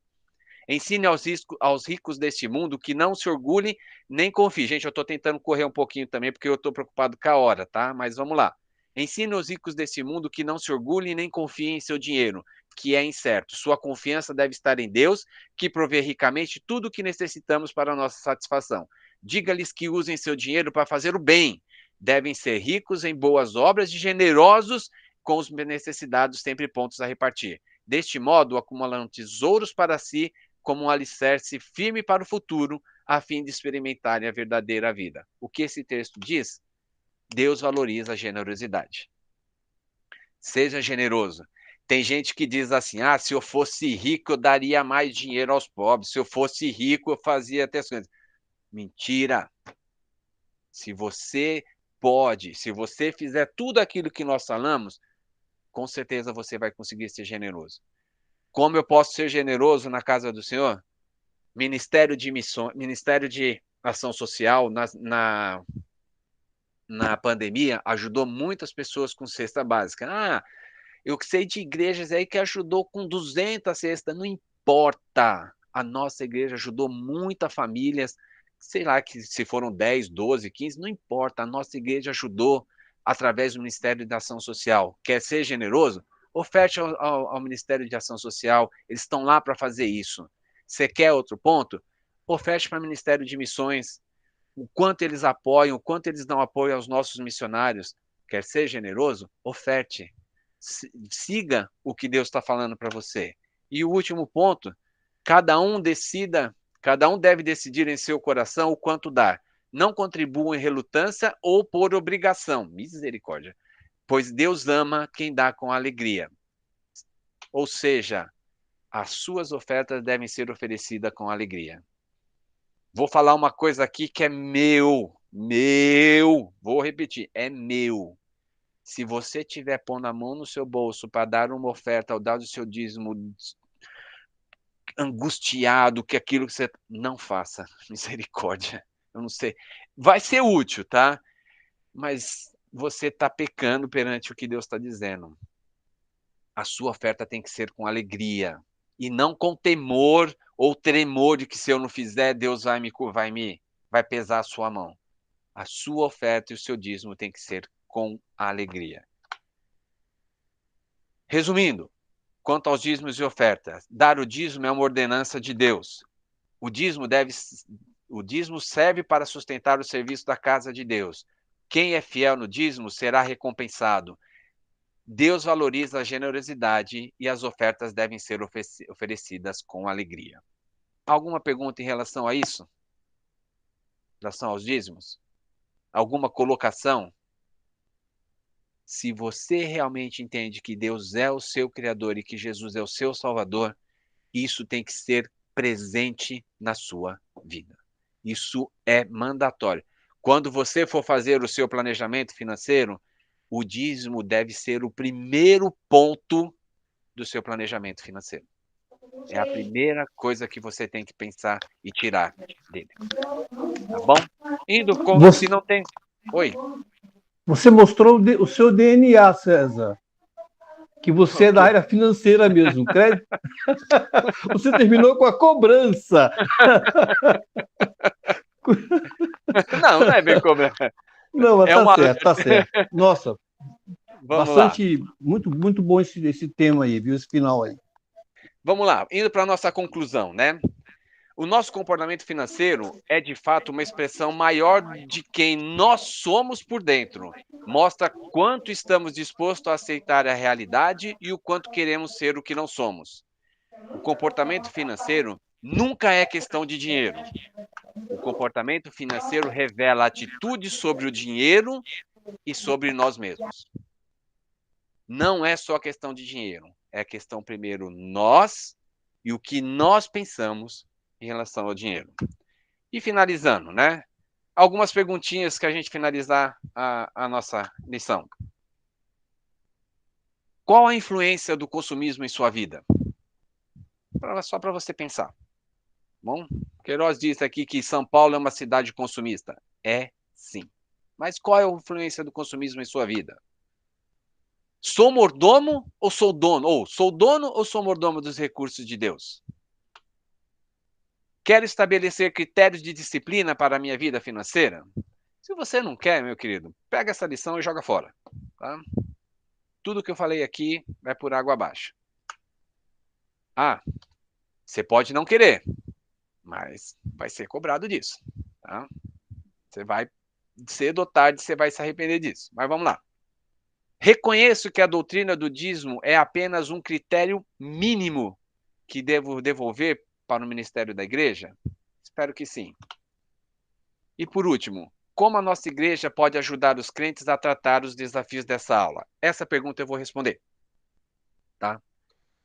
ensine aos ricos deste mundo que não se orgulhem nem confiem. Gente, eu estou tentando correr um pouquinho também, porque eu estou preocupado com a hora, tá? Mas vamos lá. Ensine aos ricos desse mundo que não se orgulhem nem confiem em seu dinheiro, que é incerto. Sua confiança deve estar em Deus, que provê ricamente tudo o que necessitamos para a nossa satisfação. Diga-lhes que usem seu dinheiro para fazer o bem. Devem ser ricos em boas obras e generosos com os necessitados, sempre pontos a repartir. Deste modo, acumulam tesouros para si, como um alicerce firme para o futuro, a fim de experimentarem a verdadeira vida. O que esse texto diz? Deus valoriza a generosidade. Seja generoso. Tem gente que diz assim, se eu fosse rico, eu daria mais dinheiro aos pobres. Se eu fosse rico, eu fazia até as coisas. Mentira. Se você pode, se você fizer tudo aquilo que nós falamos, com certeza você vai conseguir ser generoso. Como eu posso ser generoso na casa do Senhor? Ministério de Missões, Ministério de Ação Social, na pandemia, ajudou muitas pessoas com cesta básica. Eu sei de igrejas aí que ajudou com 200 cestas, não importa. A nossa igreja ajudou muitas famílias, sei lá, que se foram 10, 12, 15, não importa. A nossa igreja ajudou através do Ministério da Ação Social. Quer ser generoso? Oferte ao Ministério de Ação Social, eles estão lá para fazer isso. Você quer outro ponto? Oferte para o Ministério de Missões, o quanto eles apoiam, o quanto eles dão apoio aos nossos missionários. Quer ser generoso? Oferte. Siga o que Deus está falando para você. E o último ponto, cada um deve decidir em seu coração o quanto dar. Não contribua em relutância ou por obrigação. Misericórdia. Pois Deus ama quem dá com alegria. Ou seja, as suas ofertas devem ser oferecidas com alegria. Vou falar uma coisa aqui que é meu. Vou repetir, é meu. Se você estiver pondo a mão no seu bolso para dar uma oferta, ou dar o seu dízimo angustiado, que aquilo que você... Não faça, misericórdia. Eu não sei. Vai ser útil, tá? Mas você está pecando perante o que Deus está dizendo. A sua oferta tem que ser com alegria. E não com temor ou tremor de que se eu não fizer, Deus vai pesar a sua mão. A sua oferta e o seu dízimo tem que ser com alegria. Resumindo, quanto aos dízimos e ofertas, dar o dízimo é uma ordenança de Deus. O dízimo serve para sustentar o serviço da casa de Deus. Quem é fiel no dízimo será recompensado. Deus valoriza a generosidade e as ofertas devem ser oferecidas com alegria. Alguma pergunta em relação a isso? Em relação aos dízimos? Alguma colocação? Se você realmente entende que Deus é o seu Criador e que Jesus é o seu Salvador, isso tem que ser presente na sua vida. Isso é mandatório. Quando você for fazer o seu planejamento financeiro, o dízimo deve ser o primeiro ponto do seu planejamento financeiro. É a primeira coisa que você tem que pensar e tirar dele. Tá bom? Indo como se não tem... Oi. Você mostrou o seu DNA, César. Que você é da área financeira mesmo. Crédito? Você terminou com a cobrança. Não é bem cobrança. Não, mas tá certo. Nossa, muito bom esse tema aí, viu? Esse final aí. Vamos lá, indo para a nossa conclusão, né? O nosso comportamento financeiro é, de fato, uma expressão maior de quem nós somos por dentro. Mostra quanto estamos dispostos a aceitar a realidade e o quanto queremos ser o que não somos. O comportamento financeiro nunca é questão de dinheiro. O comportamento financeiro revela atitudes sobre o dinheiro e sobre nós mesmos. Não é só questão de dinheiro. É questão, primeiro, nós e o que nós pensamos em relação ao dinheiro. E finalizando, né? Algumas perguntinhas que a gente finalizar a nossa lição. Qual a influência do consumismo em sua vida? Só para você pensar. Bom, Queiroz disse aqui que São Paulo é uma cidade consumista. É, sim. Mas qual é a influência do consumismo em sua vida? Sou mordomo ou sou dono? Ou sou dono ou sou mordomo dos recursos de Deus? Quero estabelecer critérios de disciplina para a minha vida financeira? Se você não quer, meu querido, pega essa lição e joga fora. Tá? Tudo que eu falei aqui vai por água abaixo. Ah, você pode não querer, mas vai ser cobrado disso, tá? Você vai, cedo ou tarde, você vai se arrepender disso. Mas vamos lá. Reconheço que a doutrina do dízimo é apenas um critério mínimo que devo devolver para o ministério da igreja? Espero que sim. E por último, como a nossa igreja pode ajudar os crentes a tratar os desafios dessa aula? Essa pergunta eu vou responder, tá?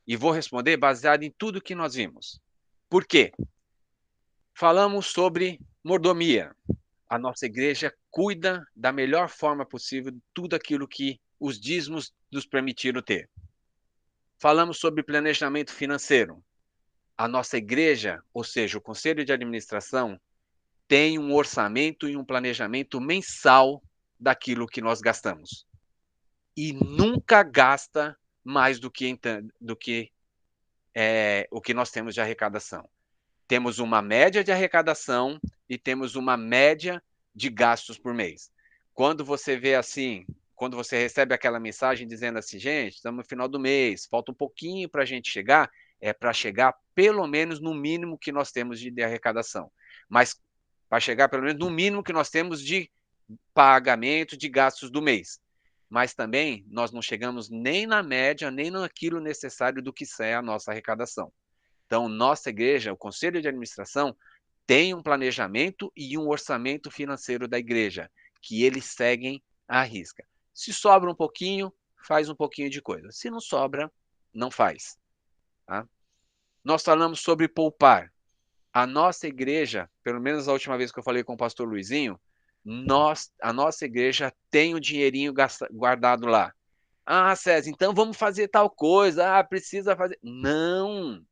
E vou responder baseado em tudo que nós vimos. Por quê? Falamos sobre mordomia. A nossa igreja cuida da melhor forma possível de tudo aquilo que os dízimos nos permitiram ter. Falamos sobre planejamento financeiro. A nossa igreja, ou seja, o conselho de administração, tem um orçamento e um planejamento mensal daquilo que nós gastamos. E nunca gasta mais do que o que nós temos de arrecadação. Temos uma média de arrecadação e temos uma média de gastos por mês. Quando você vê assim, quando você recebe aquela mensagem dizendo assim, gente, estamos no final do mês, falta um pouquinho para a gente chegar, é para chegar pelo menos no mínimo que nós temos de arrecadação. Mas para chegar pelo menos no mínimo que nós temos de pagamento de gastos do mês. Mas também nós não chegamos nem na média, nem naquilo necessário do que é a nossa arrecadação. Então, nossa igreja, o conselho de administração, tem um planejamento e um orçamento financeiro da igreja, que eles seguem à risca. Se sobra um pouquinho, faz um pouquinho de coisa. Se não sobra, não faz. Tá? Nós falamos sobre poupar. A nossa igreja, pelo menos a última vez que eu falei com o pastor Luizinho, a nossa igreja tem o dinheirinho guardado lá. Ah, César, então vamos fazer tal coisa. Ah, precisa fazer. Não!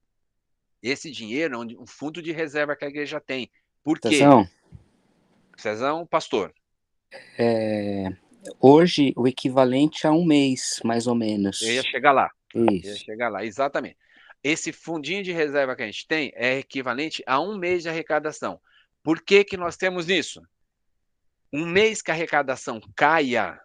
Esse dinheiro é um fundo de reserva que a igreja tem. Por quê? Cezão, pastor. Hoje, o equivalente a um mês, mais ou menos. Eu ia chegar lá. Isso. Ia chegar lá, exatamente. Esse fundinho de reserva que a gente tem é equivalente a um mês de arrecadação. Por que que nós temos isso? Um mês que a arrecadação caia,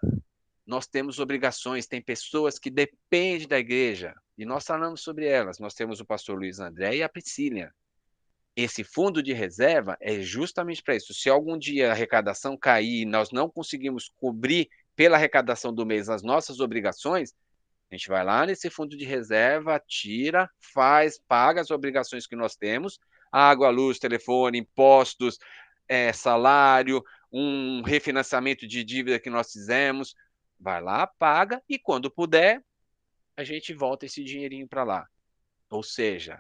nós temos obrigações, tem pessoas que dependem da igreja, e nós falamos sobre elas. Nós temos o pastor Luiz André e a Priscília. Esse fundo de reserva é justamente para isso. Se algum dia a arrecadação cair e nós não conseguimos cobrir pela arrecadação do mês as nossas obrigações, a gente vai lá nesse fundo de reserva, tira, paga as obrigações que nós temos, água, luz, telefone, impostos, salário, um refinanciamento de dívida que nós fizemos, vai lá, paga, e quando puder, a gente volta esse dinheirinho para lá. Ou seja,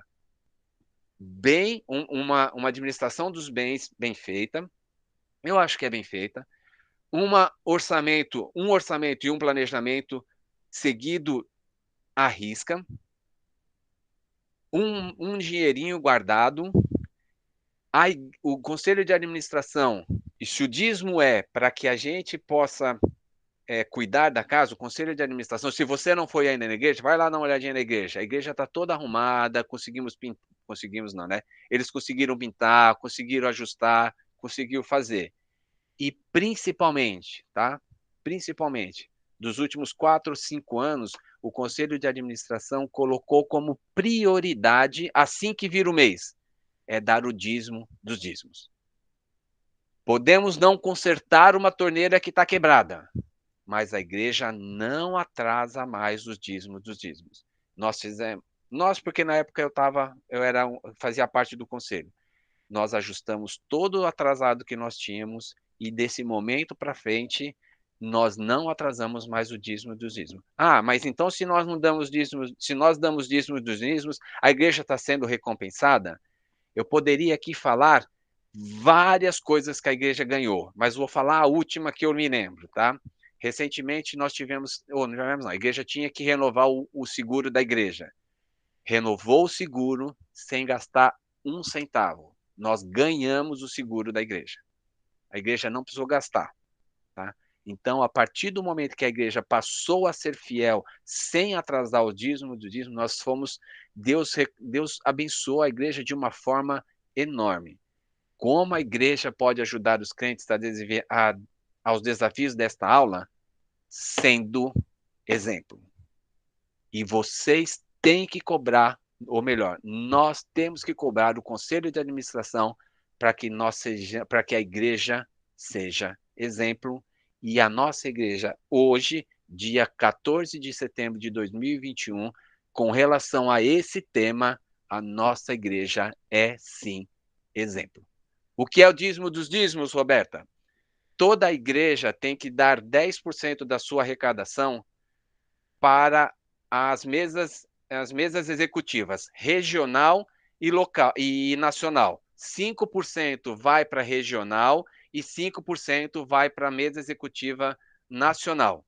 uma administração dos bens bem feita, eu acho que é bem feita, um orçamento e um planejamento seguido à risca, um dinheirinho guardado, o conselho de administração, e se o dízimo é para que a gente possa cuidar da casa, o conselho de administração, se você não foi ainda na igreja, vai lá dar uma olhadinha na igreja. A igreja está toda arrumada, conseguimos não, né? Eles conseguiram pintar, conseguiram ajustar, conseguiram fazer. E principalmente, tá? Principalmente, dos últimos 4 ou 5 anos, o conselho de administração colocou como prioridade, assim que vira o mês, é dar o dízimo dos dízimos. Podemos não consertar uma torneira que está quebrada, mas a igreja não atrasa mais os dízimos dos dízimos. Nós, porque na época fazia parte do conselho, nós ajustamos todo o atrasado que nós tínhamos e desse momento para frente nós não atrasamos mais o dízimo dos dízimos. Ah, mas então se nós não damos dízimos, se nós damos dízimo dos dízimos, a igreja está sendo recompensada? Eu poderia aqui falar várias coisas que a igreja ganhou, mas vou falar a última que eu me lembro, tá? Recentemente nós a igreja tinha que renovar o seguro da igreja. Renovou o seguro sem gastar um centavo. Nós ganhamos o seguro da igreja. A igreja não precisou gastar, tá? Então, a partir do momento que a igreja passou a ser fiel, sem atrasar o dízimo do dízimo, Deus abençoou a igreja de uma forma enorme. Como a igreja pode ajudar os crentes aos desafios desta aula? Sendo exemplo. E vocês têm que cobrar ou melhor, nós temos que cobrar o conselho de administração para que a igreja seja exemplo. E a nossa igreja, hoje, dia 14 de setembro de 2021, com relação a esse tema, a nossa igreja é, sim, exemplo. O que é o dízimo dos dízimos, Roberta? Toda a igreja tem que dar 10% da sua arrecadação para as mesas executivas, regional e local e nacional. 5% vai para regional e 5% vai para a mesa executiva nacional,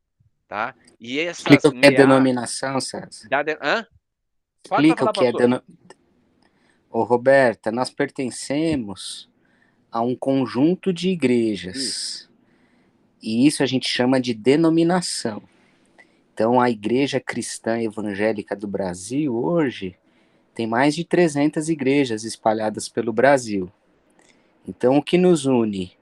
tá? E Explica o que é denominação, César. Hã? Explica o que é denominação. Ô, Roberta, nós pertencemos a um conjunto de igrejas. E isso a gente chama de denominação. Então, a Igreja Cristã Evangélica do Brasil, hoje, tem mais de 300 igrejas espalhadas pelo Brasil. Então, o que nos une?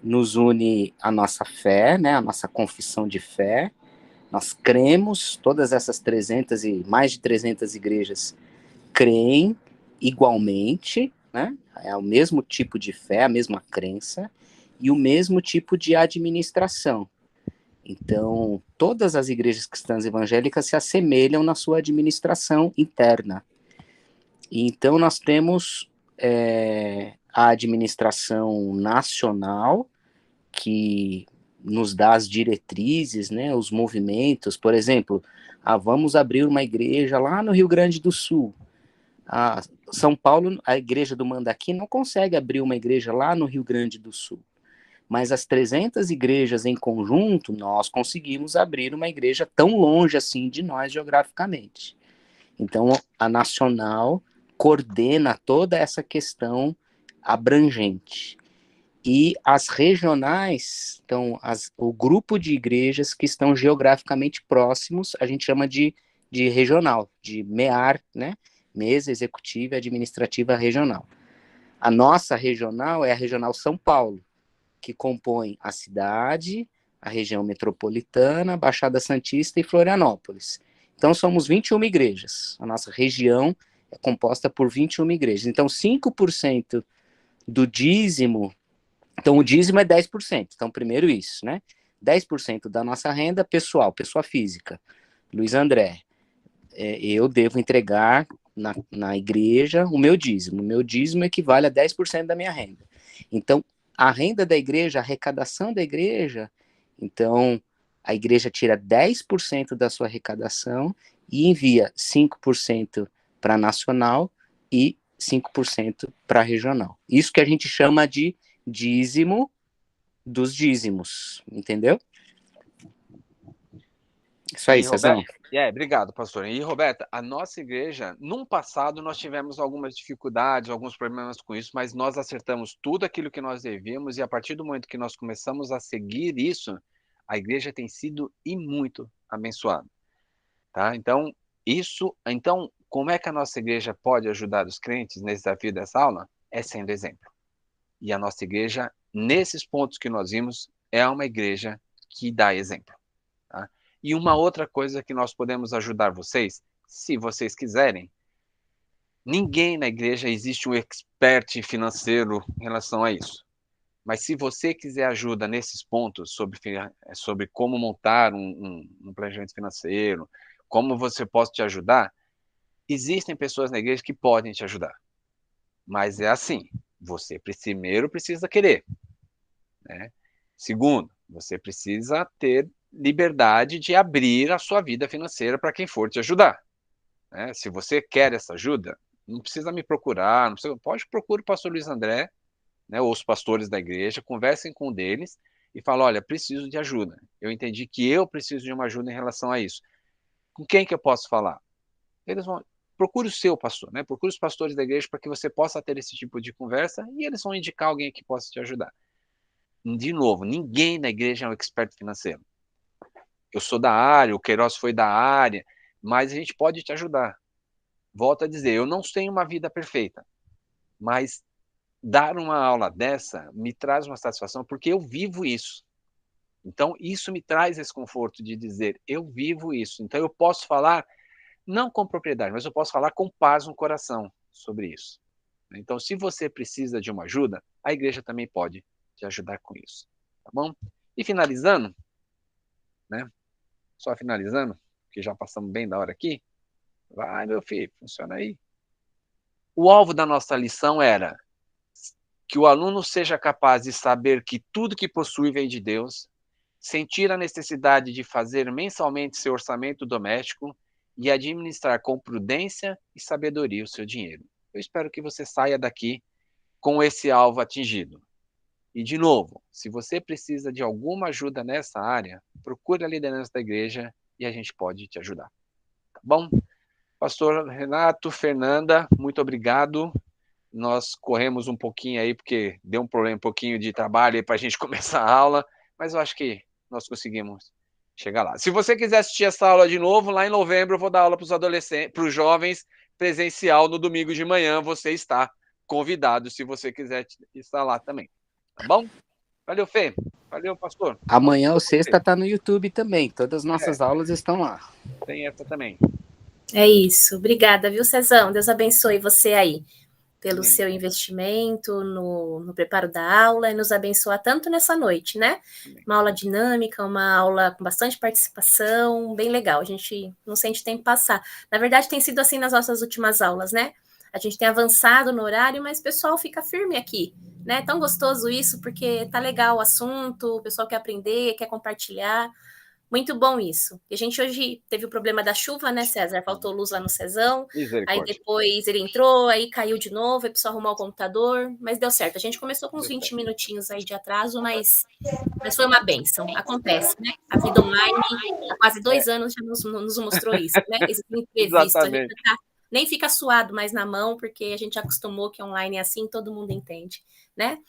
Nos une a nossa fé, né, a nossa confissão de fé. Nós cremos, todas essas mais de 300 igrejas creem igualmente, né, é o mesmo tipo de fé, a mesma crença, e o mesmo tipo de administração. Então, todas as igrejas cristãs evangélicas se assemelham na sua administração interna. E então, nós temos a administração nacional, que nos dá as diretrizes, né, os movimentos. Por exemplo, vamos abrir uma igreja lá no Rio Grande do Sul. São Paulo, a igreja do Mandaqui, não consegue abrir uma igreja lá no Rio Grande do Sul. Mas as 300 igrejas em conjunto, nós conseguimos abrir uma igreja tão longe assim de nós geograficamente. Então, a nacional coordena toda essa questão abrangente. E as regionais, então, o grupo de igrejas que estão geograficamente próximos, a gente chama de regional, de MEAR, né? Mesa Executiva e Administrativa Regional. A nossa regional é a Regional São Paulo, que compõe a cidade, a região metropolitana, Baixada Santista e Florianópolis. Então, somos 21 igrejas. A nossa região é composta por 21 igrejas. Então, 5% do dízimo... Então, o dízimo é 10%. Então, primeiro isso, né? 10% da nossa renda pessoal, pessoa física. Luiz André, eu devo entregar na igreja o meu dízimo. O meu dízimo equivale a 10% da minha renda. Então, a renda da igreja, a arrecadação da igreja, então, a igreja tira 10% da sua arrecadação e envia 5% para a nacional e 5% para a regional. Isso que a gente chama de dízimo dos dízimos, entendeu? Isso aí, Cezão. Obrigado, pastor. E, Roberta, a nossa igreja, num passado, nós tivemos algumas dificuldades, alguns problemas com isso, mas nós acertamos tudo aquilo que nós devíamos e a partir do momento que nós começamos a seguir isso, a igreja tem sido e muito abençoada. Tá? Então, como é que a nossa igreja pode ajudar os crentes nesse desafio dessa aula? É sendo exemplo. E a nossa igreja, nesses pontos que nós vimos, é uma igreja que dá exemplo. Tá? E uma outra coisa que nós podemos ajudar vocês, se vocês quiserem, ninguém na igreja existe um expert financeiro em relação a isso. Mas se você quiser ajuda nesses pontos sobre como montar um planejamento financeiro, como você pode te ajudar, existem pessoas na igreja que podem te ajudar. Mas é assim, você primeiro precisa querer. Né? Segundo, você precisa ter liberdade de abrir a sua vida financeira para quem for te ajudar. Né? Se você quer essa ajuda, não precisa me procurar, pode procurar o pastor Luiz André, né, ou os pastores da igreja, conversem com um deles e falem, olha, preciso de ajuda. Eu entendi que eu preciso de uma ajuda em relação a isso. Com quem que eu posso falar? Procure o seu pastor, né? Procure os pastores da igreja para que você possa ter esse tipo de conversa e eles vão indicar alguém que possa te ajudar. De novo, ninguém na igreja é um expert financeiro. Eu sou da área, o Queiroz foi da área, mas a gente pode te ajudar. Volto a dizer, eu não tenho uma vida perfeita, mas dar uma aula dessa me traz uma satisfação porque eu vivo isso. Então, isso me traz esse conforto de dizer, eu vivo isso. Então, eu posso falar não com propriedade, mas eu posso falar com paz no coração sobre isso. Então, se você precisa de uma ajuda, a igreja também pode te ajudar com isso, tá bom? E finalizando, né? Só finalizando, porque já passamos bem da hora aqui. Vai, meu filho, funciona aí. O alvo da nossa lição era que o aluno seja capaz de saber que tudo que possui vem de Deus, sentir a necessidade de fazer mensalmente seu orçamento doméstico e administrar com prudência e sabedoria o seu dinheiro. Eu espero que você saia daqui com esse alvo atingido. E, de novo, se você precisa de alguma ajuda nessa área, procure a liderança da igreja e a gente pode te ajudar. Tá bom? Pastor Renato, Fernanda, muito obrigado. Nós corremos um pouquinho aí, porque deu um problema, um pouquinho de trabalho aí para a gente começar a aula, mas eu acho que nós conseguimos chegar lá. Se você quiser assistir essa aula de novo, lá em novembro eu vou dar aula para os adolescentes, para os jovens, presencial no domingo de manhã. Você está convidado, se você quiser estar lá também. Tá bom? Valeu, Fê. Valeu, pastor. Amanhã ou sexta está no YouTube também. Todas as nossas aulas estão lá. Tem essa também. É isso. Obrigada, viu, Cezão? Deus abençoe você aí pelo seu investimento no preparo da aula e nos abençoar tanto nessa noite, né? Uma aula dinâmica, uma aula com bastante participação, bem legal. A gente não sente tempo passar. Na verdade, tem sido assim nas nossas últimas aulas, né? A gente tem avançado no horário, mas o pessoal fica firme aqui, né? É tão gostoso isso, porque tá legal o assunto, o pessoal quer aprender, quer compartilhar. Muito bom isso. E a gente hoje teve o problema da chuva, né, César? Faltou luz lá no Cezão. Aí depois ele entrou, aí caiu de novo, aí precisou arrumar o computador, mas deu certo. A gente começou com uns 20 minutinhos aí de atraso, mas foi uma bênção. Acontece, né? A vida online, há quase 2 anos já nos mostrou isso, né? Esse imprevisto. A gente nem fica suado mais na mão, porque a gente acostumou que online é assim, todo mundo entende, né?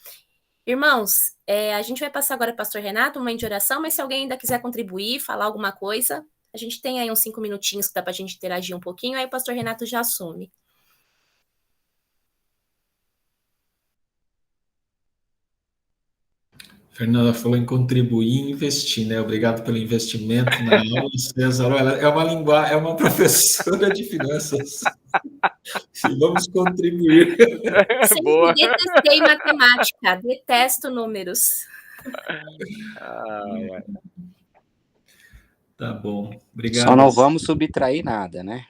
Irmãos, a gente vai passar agora para o pastor Renato, um momento de oração, mas se alguém ainda quiser contribuir, falar alguma coisa, a gente tem aí uns 5 minutinhos que dá para a gente interagir um pouquinho, aí o pastor Renato já assume. Fernanda falou em contribuir e investir, né? Obrigado pelo investimento na aula, César. Ela é uma professora de finanças. Vamos contribuir. Sempre detestei matemática, detesto números. Tá bom, obrigado. Só não vamos subtrair nada, né?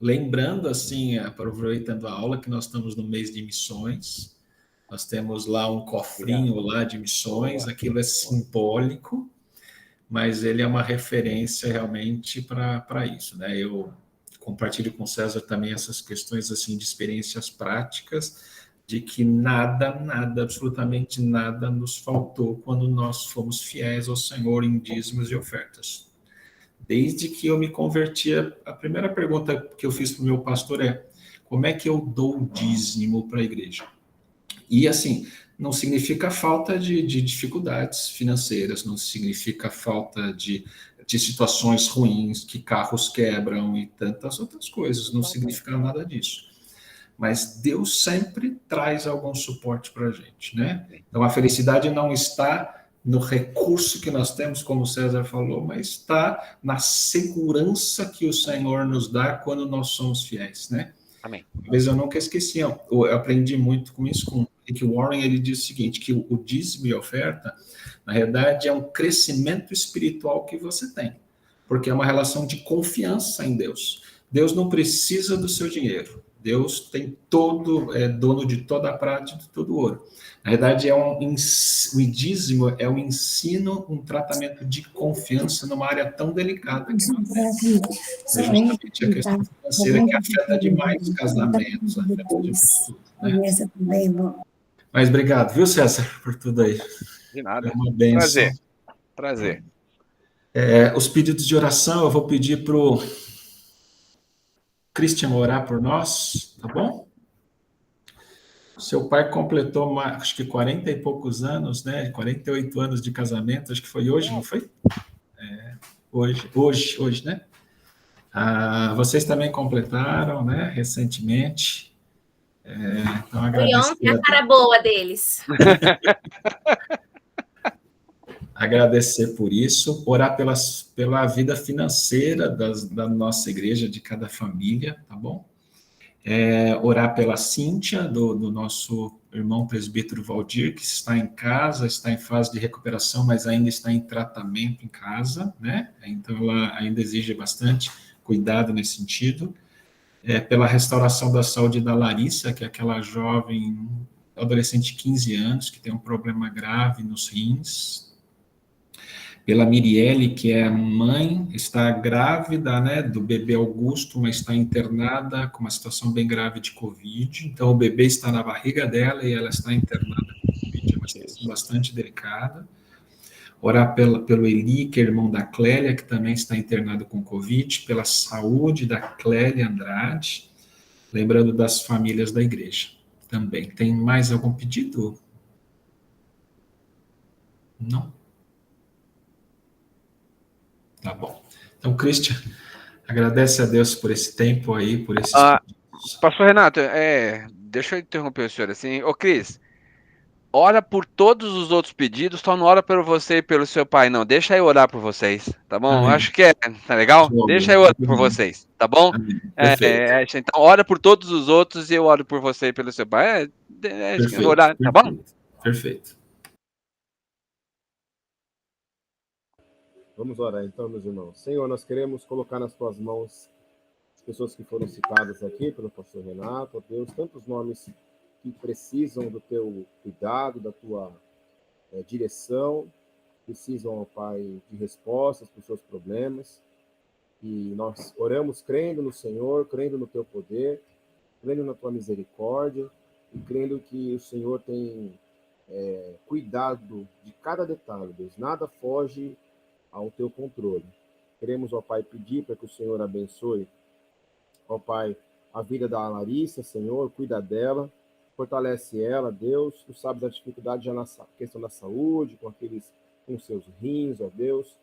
Lembrando, assim, aproveitando a aula, que nós estamos no mês de missões, nós temos lá um cofrinho lá de missões, aquilo é simbólico, mas ele é uma referência realmente para isso, né? Eu compartilho com o César também essas questões assim de experiências práticas, de que nada, absolutamente nada nos faltou quando nós fomos fiéis ao Senhor em dízimos e ofertas. Desde que eu me converti, a primeira pergunta que eu fiz para o meu pastor é: como é que eu dou o dízimo para a igreja? E assim, não significa falta de dificuldades financeiras, não significa falta de situações ruins, que carros quebram e tantas outras coisas, não significa nada disso. Mas Deus sempre traz algum suporte para a gente, né? Então a felicidade não está no recurso que nós temos, como o César falou, mas está na segurança que o Senhor nos dá quando nós somos fiéis, né? Amém. Mas eu nunca esqueci, eu aprendi muito com isso, com Rick Warren. Ele diz o seguinte, que o dízimo e a oferta, na realidade, é um crescimento espiritual que você tem, porque é uma relação de confiança em Deus. Deus não precisa do seu dinheiro, Deus tem é dono de toda a prata e de todo o ouro. Na verdade, o dízimo é um ensino, um tratamento de confiança numa área tão delicada que nós temos. É justamente a questão financeira que afeta demais casamentos, afeta demais tudo, né? Mas obrigado, viu, César, por tudo aí. De nada. É uma bênção. Prazer. Os pedidos de oração, eu vou pedir para o Christian orar por nós, tá bom? Seu pai completou, acho que 40 e poucos anos, né? 48 anos de casamento, acho que foi hoje, não foi? Hoje, né? Vocês também completaram, né? Recentemente. Então, foi ontem a cara boa deles. agradecer por isso, orar pela vida financeira da nossa igreja, de cada família, tá bom? Orar pela Cíntia, do nosso irmão presbítero Valdir, que está em casa, está em fase de recuperação, mas ainda está em tratamento em casa, né? Então, ela ainda exige bastante cuidado nesse sentido. Pela restauração da saúde da Larissa, que é aquela jovem, adolescente de 15 anos, que tem um problema grave nos rins. Pela Mirielle, que é a mãe, está grávida, né, do bebê Augusto, mas está internada com uma situação bem grave de Covid. Então, o bebê está na barriga dela e ela está internada com Covid, é uma situação bastante delicada. Orar pelo Eli, que é irmão da Clélia, que também está internado com Covid, pela saúde da Clélia Andrade, lembrando das famílias da igreja também. Tem mais algum pedido? Não? Tá bom. Então, Christian, agradece a Deus por esse tempo aí, por esses pedidos. Pastor Renato, deixa eu interromper o senhor assim. Ô, Cris, ora por todos os outros pedidos, só não ora por você e pelo seu pai, não. Deixa eu orar por vocês, tá bom? Amém. Acho que tá legal? Deixa eu orar por vocês, tá bom? Então, ora por todos os outros e eu oro por você e pelo seu pai. Perfeito, orar, tá bom? Perfeito. Vamos orar então, meus irmãos. Senhor, nós queremos colocar nas tuas mãos as pessoas que foram citadas aqui pelo pastor Renato, ó Deus, tantos nomes que precisam do teu cuidado, da tua direção, precisam, ó Pai, de respostas para os seus problemas. E nós oramos crendo no Senhor, crendo no teu poder, crendo na tua misericórdia e crendo que o Senhor tem cuidado de cada detalhe, Deus. Nada foge ao teu controle. Queremos, ó Pai, pedir para que o Senhor abençoe, ó Pai, a vida da Larissa, Senhor, cuida dela, fortalece ela, Deus. Tu sabes a dificuldade já na questão da saúde, com seus rins, ó Deus.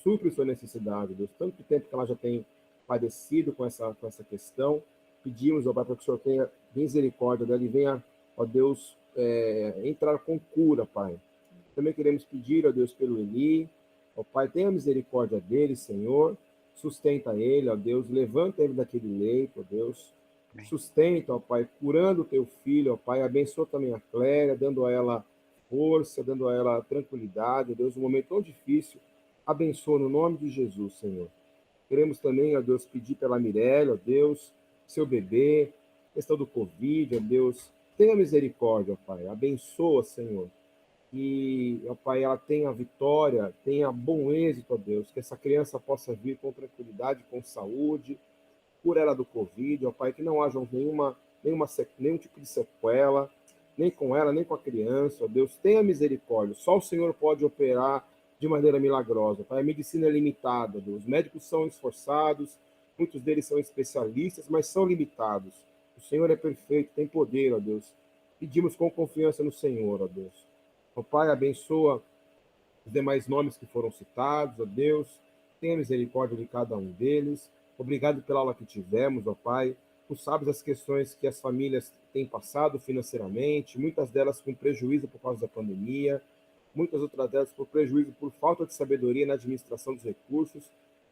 Supre sua necessidade, Deus. Tanto tempo que ela já tem padecido com essa questão. Pedimos, ó Pai, para que o Senhor tenha misericórdia dela e venha, ó Deus, entrar com cura, Pai. Também queremos pedir, ó Deus, pelo Eli. Ó Pai, tenha misericórdia dele, Senhor. Sustenta ele, ó Deus. Levanta ele daquele leito, ó Deus. Sustenta, ó Pai, curando o teu filho, ó Pai. Abençoa também a Clélia, dando a ela força, dando a ela tranquilidade, ó Deus. Um momento tão difícil. Abençoa no nome de Jesus, Senhor. Queremos também, ó Deus, pedir pela Mirelle, ó Deus, seu bebê, questão do Covid, ó Deus. Tenha misericórdia, ó Pai. Abençoa, Senhor. Que, ó Pai, ela tenha vitória, tenha bom êxito, ó Deus, que essa criança possa vir com tranquilidade, com saúde, cura ela do Covid, ó Pai, que não haja nenhum tipo de sequela, nem com ela, nem com a criança, ó Deus, tenha misericórdia, só o Senhor pode operar de maneira milagrosa, Pai, a medicina é limitada, Deus, os médicos são esforçados, muitos deles são especialistas, mas são limitados, o Senhor é perfeito, tem poder, ó Deus, pedimos com confiança no Senhor, ó Deus. Ó Pai, abençoa os demais nomes que foram citados, ó Deus. Tenha misericórdia de cada um deles. Obrigado pela aula que tivemos, ó Pai. Tu sabes as questões que as famílias têm passado financeiramente, muitas delas com prejuízo por causa da pandemia, muitas outras delas por prejuízo por falta de sabedoria na administração dos recursos.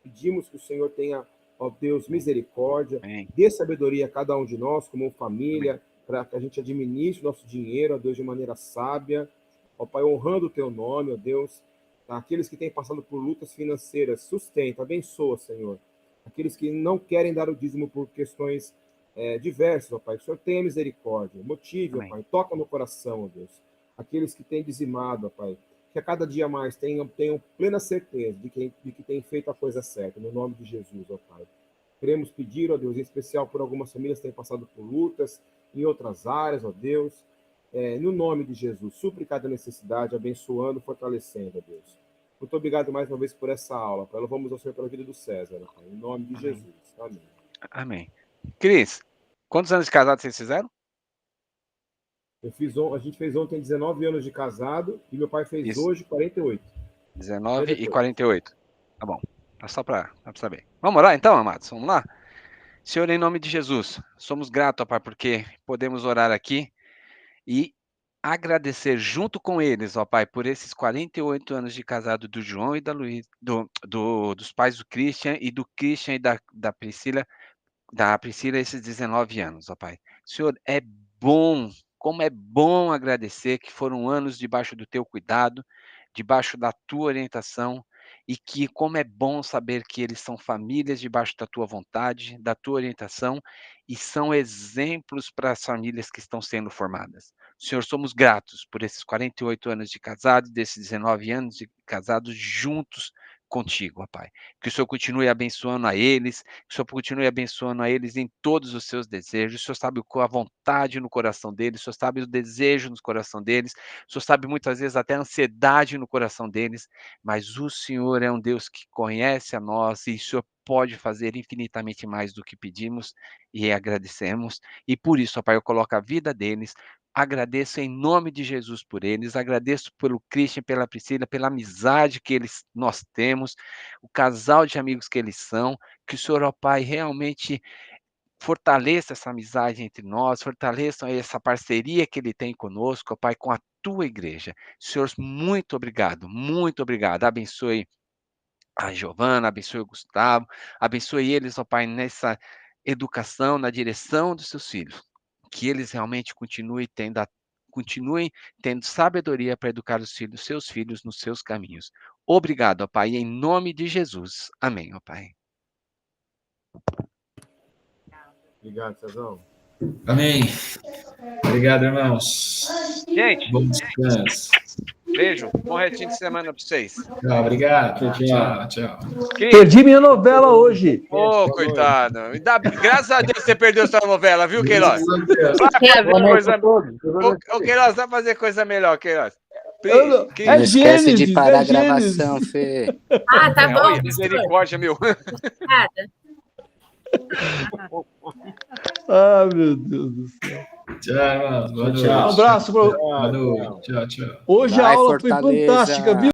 Pedimos que o Senhor tenha, ó Deus, misericórdia, dê sabedoria a cada um de nós, como família, para que a gente administre o nosso dinheiro, ó Deus, de maneira sábia. Ó Pai, honrando o teu nome, ó Deus, aqueles que têm passado por lutas financeiras, sustenta, abençoa, Senhor. Aqueles que não querem dar o dízimo por questões diversas, ó Pai, que o Senhor tenha misericórdia, motive, ó Pai, toca no coração, ó Deus. Aqueles que têm dizimado, ó Pai, que a cada dia mais tenham plena certeza de que têm feito a coisa certa, no nome de Jesus, ó Pai. Queremos pedir, ó Deus, em especial por algumas famílias que têm passado por lutas em outras áreas, ó Deus, no nome de Jesus, supre cada necessidade, abençoando, fortalecendo, a Deus. Muito obrigado mais uma vez por essa aula. Pai. Louvamos ao Senhor pela vida do César, Pai. Em nome de Jesus. Amém. Amém. Cris, quantos anos de casado vocês fizeram? A gente fez ontem 19 anos de casado e meu pai fez hoje 48. 19 e 48. Tá bom. Só para saber. Vamos orar então, amados? Vamos lá? Senhor, em nome de Jesus, somos gratos, Pai, porque podemos orar aqui e agradecer junto com eles, ó Pai, por esses 48 anos de casado do João e da Luiz, dos pais do Christian e do Christian e da Priscila, esses 19 anos, ó Pai. Senhor, é bom, como é bom agradecer que foram anos debaixo do teu cuidado, debaixo da tua orientação, e que como é bom saber que eles são famílias debaixo da tua vontade, da tua orientação, e são exemplos para as famílias que estão sendo formadas. Senhor, somos gratos por esses 48 anos de casado, desses 19 anos de casados juntos contigo, ó Pai. Que o Senhor continue abençoando a eles, que o Senhor continue abençoando a eles em todos os seus desejos. O Senhor sabe a vontade no coração deles, o Senhor sabe o desejo no coração deles, o Senhor sabe muitas vezes até a ansiedade no coração deles, mas o Senhor é um Deus que conhece a nós e o Senhor pode fazer infinitamente mais do que pedimos e agradecemos. E por isso, ó Pai, eu coloco a vida deles, agradeço em nome de Jesus por eles, agradeço pelo Christian, pela Priscila, pela amizade que nós temos, o casal de amigos que eles são, que o Senhor, ó Pai, realmente fortaleça essa amizade entre nós, fortaleça essa parceria que ele tem conosco, ó Pai, com a tua igreja. Senhor, muito obrigado, abençoe a Giovana, abençoe o Gustavo, abençoe eles, ó Pai, nessa educação, na direção dos seus filhos, que eles realmente continuem tendo sabedoria para educar seus filhos nos seus caminhos. Obrigado, ó Pai, em nome de Jesus. Amém, ó Pai. Obrigado, Cezão. Amém. Obrigado, irmãos. Gente, bom descanso. Beijo, bom restinho de semana para vocês. Tchau, obrigado. Tchau. Perdi minha novela hoje. Ô, coitado. Graças a Deus você perdeu sua novela, viu, Queiroz? Ô, Queiroz, vai fazer coisa melhor, Queiroz. Não esquece de parar a gravação, Fê. Ah, tá bom. Olha, misericórdia, meu. Nada. Ah, meu Deus do céu. Tchau, Um abraço. Boa noite. Tchau. Hoje a aula foi fantástica, viu?